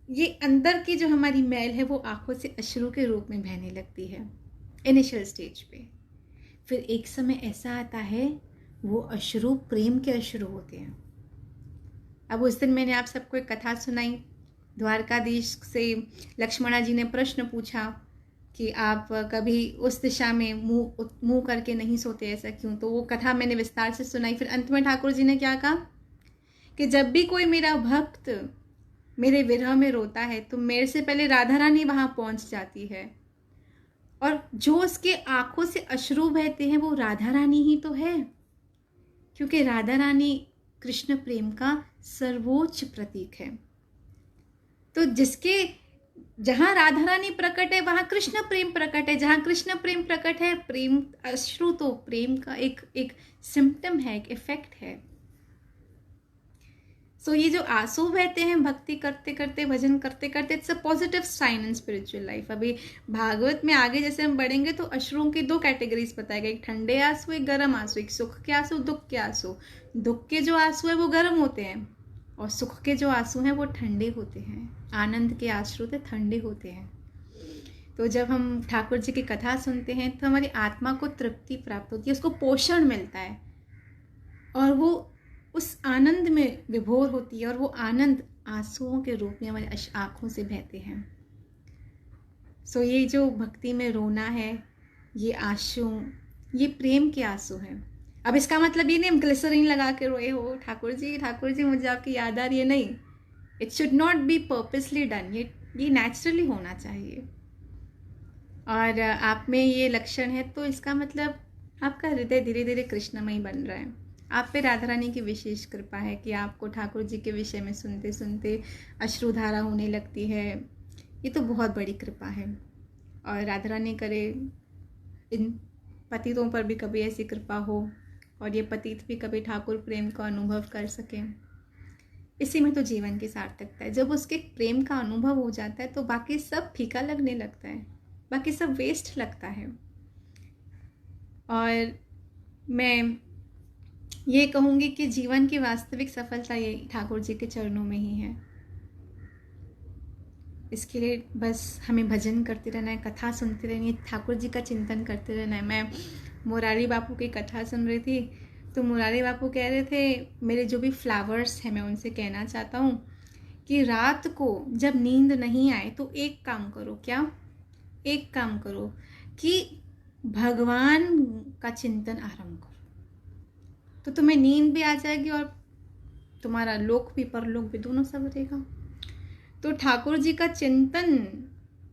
Speaker 1: ये अंदर की जो हमारी मैल है वो आंखों से अश्रु के रूप में बहने लगती है इनिशियल स्टेज पे। फिर एक समय ऐसा आता है वो अश्रु प्रेम के अश्रु होते हैं। अब उस दिन मैंने आप सबको एक कथा सुनाई, द्वारकाधीश से लक्ष्मणा जी ने प्रश्न पूछा कि आप कभी उस दिशा में मुंह करके नहीं सोते, ऐसा क्यों? तो वो कथा मैंने विस्तार से सुनाई। फिर अंत में ठाकुर जी ने क्या कहा कि जब भी कोई मेरा भक्त मेरे विरह में रोता है तो मेरे से पहले राधा रानी वहां पहुंच जाती है, और जो उसके आंखों से अश्रु बहते हैं वो राधा रानी ही तो है, क्योंकि राधा रानी कृष्ण प्रेम का सर्वोच्च प्रतीक है। तो जिसके जहां राधा रानी प्रकट है वहां कृष्ण प्रेम प्रकट है, जहां कृष्ण प्रेम प्रकट है प्रेम अश्रु तो प्रेम का एक सिम्टम है, एक इफेक्ट है। सो ये जो आंसू बहते हैं भक्ति करते करते, भजन करते करते, it's a positive sign in spiritual life. अभी भागवत में आगे जैसे हम बढ़ेंगे तो अश्रुओं की दो कैटेगरीज बताएगा, एक ठंडे आंसू, एक गर्म आंसू, एक सुख के आंसू, दुख के आंसू। दुख के जो आंसू है वो गर्म होते हैं और सुख के जो आंसू हैं वो ठंडे होते हैं। आनंद के आंसू तो ठंडे होते हैं। तो जब हम ठाकुर जी की कथा सुनते हैं तो हमारी आत्मा को तृप्ति प्राप्त होती है, उसको पोषण मिलता है और वो उस आनंद में विभोर होती है, और वो आनंद आंसुओं के रूप में हमारी आंखों से बहते हैं। सो ये जो भक्ति में रोना है, ये आंसू, ये प्रेम के आंसू हैं। अब इसका मतलब ये नहीं हम ग्लिसरीन लगा के रोए हो, ठाकुर जी मुझे आपकी याद आ रही है, नहीं। It should not be purposely done, ये नेचुरली होना चाहिए। और आप में ये लक्षण है तो इसका मतलब आपका हृदय धीरे धीरे कृष्णमय बन रहा है। आप पे राधा रानी की विशेष कृपा है कि आपको ठाकुर जी के विषय में सुनते सुनते अश्रुधारा होने लगती है। ये तो बहुत बड़ी कृपा है, और राधा रानी करे इन पतितों पर भी कभी ऐसी कृपा हो और ये पतित भी कभी ठाकुर प्रेम का अनुभव कर सकें। इसी में तो जीवन की सार्थकता है। जब उसके प्रेम का अनुभव हो जाता है तो बाकी सब फीका लगने लगता है, बाकी सब वेस्ट लगता है। और मैं ये कहूँगी कि जीवन की वास्तविक सफलता ये ठाकुर जी के चरणों में ही है। इसके लिए बस हमें भजन करते रहना है, कथा सुनते रहनी है, ठाकुर जी का चिंतन करते रहना है। मैं मुरारी बापू की कथा सुन रही थी तो मुरारी बापू कह रहे थे, मेरे जो भी फ्लावर्स हैं मैं उनसे कहना चाहता हूँ कि रात को जब नींद नहीं आए तो एक काम करो। क्या? एक काम करो कि भगवान का चिंतन आरंभ करो, तो तुम्हें नींद भी आ जाएगी और तुम्हारा लोक भी परलोक भी दोनों संवरेगा। तो ठाकुर जी का चिंतन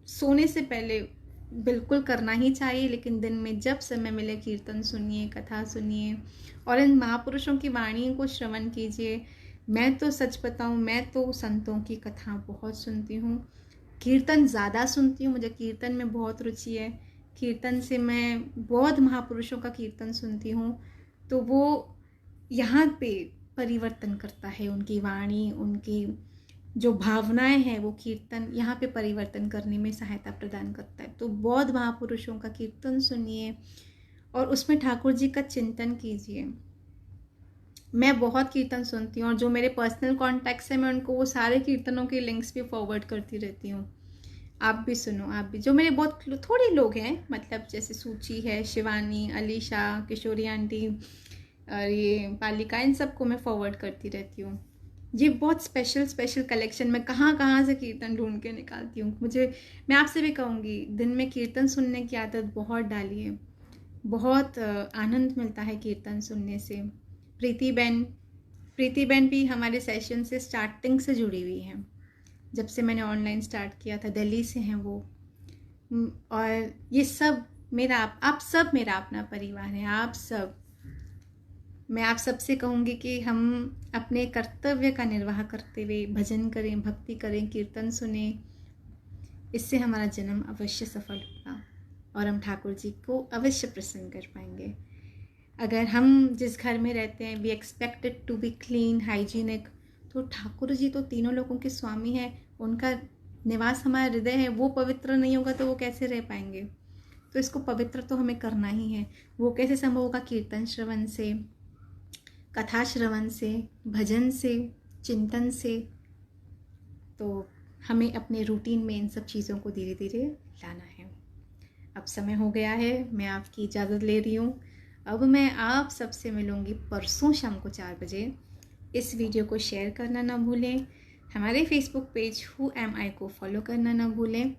Speaker 1: सोने से पहले बिल्कुल करना ही चाहिए, लेकिन दिन में जब समय मिले कीर्तन सुनिए, कथा सुनिए और इन महापुरुषों की वाणी को श्रवण कीजिए। मैं तो सच बताऊं, मैं तो संतों की कथा बहुत सुनती हूँ, कीर्तन ज़्यादा सुनती हूँ, मुझे कीर्तन में बहुत रुचि है। कीर्तन से मैं बौद्ध महापुरुषों का कीर्तन सुनती हूँ, तो वो यहाँ पे परिवर्तन करता है, उनकी वाणी, उनकी जो भावनाएं हैं वो कीर्तन यहाँ पे परिवर्तन करने में सहायता प्रदान करता है। तो बौद्ध महापुरुषों का कीर्तन सुनिए और उसमें ठाकुर जी का चिंतन कीजिए। मैं बहुत कीर्तन सुनती हूँ और जो मेरे पर्सनल कॉन्टैक्ट्स हैं मैं उनको वो सारे कीर्तनों के लिंक्स भी फॉरवर्ड करती रहती हूँ। आप भी सुनो, आप भी। जो मेरे बहुत थोड़े लोग हैं, मतलब जैसे सूची है, शिवानी, अलीशा, किशोरी आंटी और ये पालिका, इन सबको मैं फॉरवर्ड करती रहती हूँ। ये बहुत स्पेशल कलेक्शन में कहाँ से कीर्तन ढूंढ के निकालती हूँ। मैं आपसे भी कहूँगी, दिन में कीर्तन सुनने की आदत बहुत डाली है, बहुत आनंद मिलता है कीर्तन सुनने से। प्रीति बहन भी हमारे सेशन से स्टार्टिंग से जुड़ी हुई हैं, जब से मैंने ऑनलाइन स्टार्ट किया था, दिल्ली से हैं वो। और ये सब आप सब मेरा अपना परिवार है, आप सब। मैं आप सबसे कहूँगी कि हम अपने कर्तव्य का निर्वाह करते हुए भजन करें, भक्ति करें, कीर्तन सुने। इससे हमारा जन्म अवश्य सफल होगा और हम ठाकुर जी को अवश्य प्रसन्न कर पाएंगे। अगर हम जिस घर में रहते हैं we expected to be clean, hygienic, तो ठाकुर जी तो तीनों लोगों के स्वामी हैं, उनका निवास हमारा हृदय है। वो पवित्र नहीं होगा तो वो कैसे रह पाएंगे? तो इसको पवित्र तो हमें करना ही है। वो कैसे संभव होगा? कीर्तन श्रवण से, कथा श्रवण से, भजन से, चिंतन से। तो हमें अपने रूटीन में इन सब चीज़ों को धीरे धीरे लाना है। अब समय हो गया है, मैं आपकी इजाज़त ले रही हूँ। अब मैं आप सबसे मिलूँगी परसों शाम को 4 बजे। इस वीडियो को शेयर करना ना भूलें, हमारे फेसबुक पेज हु एम आई को फॉलो करना ना भूलें,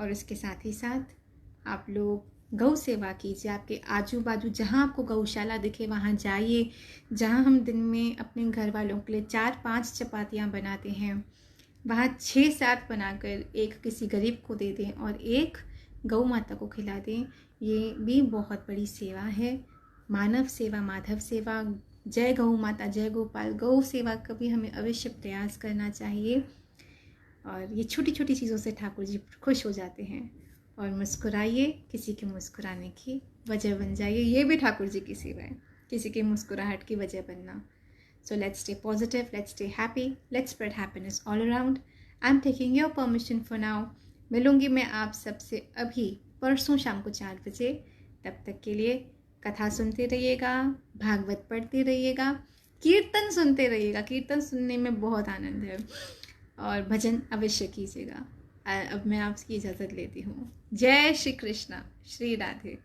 Speaker 1: और इसके साथ ही साथ आप लोग गौ सेवा कीजिए। आपके आजू बाजू जहाँ आपको गौशाला दिखे वहाँ जाइए। जहाँ हम दिन में अपने घर वालों के लिए 4-5 चपातियाँ बनाते हैं, वहाँ 6-7 बनाकर एक किसी गरीब को दे दें और एक गौ माता को खिला दें। ये भी बहुत बड़ी सेवा है। मानव सेवा, माधव सेवा। जय गौ माता, जय गोपाल। गौ सेवा का भी हमें अवश्य प्रयास करना चाहिए। और ये छोटी छोटी चीज़ों से ठाकुर जी खुश हो जाते हैं। और मुस्कुराइए, किसी के मुस्कुराने की वजह बन जाइए। ये भी ठाकुर जी की सेवा है, किसी के मुस्कुराहट की वजह बनना। So let's stay positive, let's stay happy, let's spread happiness all around. I'm taking your permission for now. मिलूंगी मैं आप सबसे अभी परसों शाम को 4 बजे। तब तक के लिए कथा सुनते रहिएगा, भागवत पढ़ते रहिएगा, कीर्तन सुनते रहिएगा। कीर्तन सुनने में बहुत आनंद है। और भजन अवश्य कीजिएगा। अब मैं आपकी इजाज़त लेती हूँ। जय श्री कृष्णा, श्री राधे।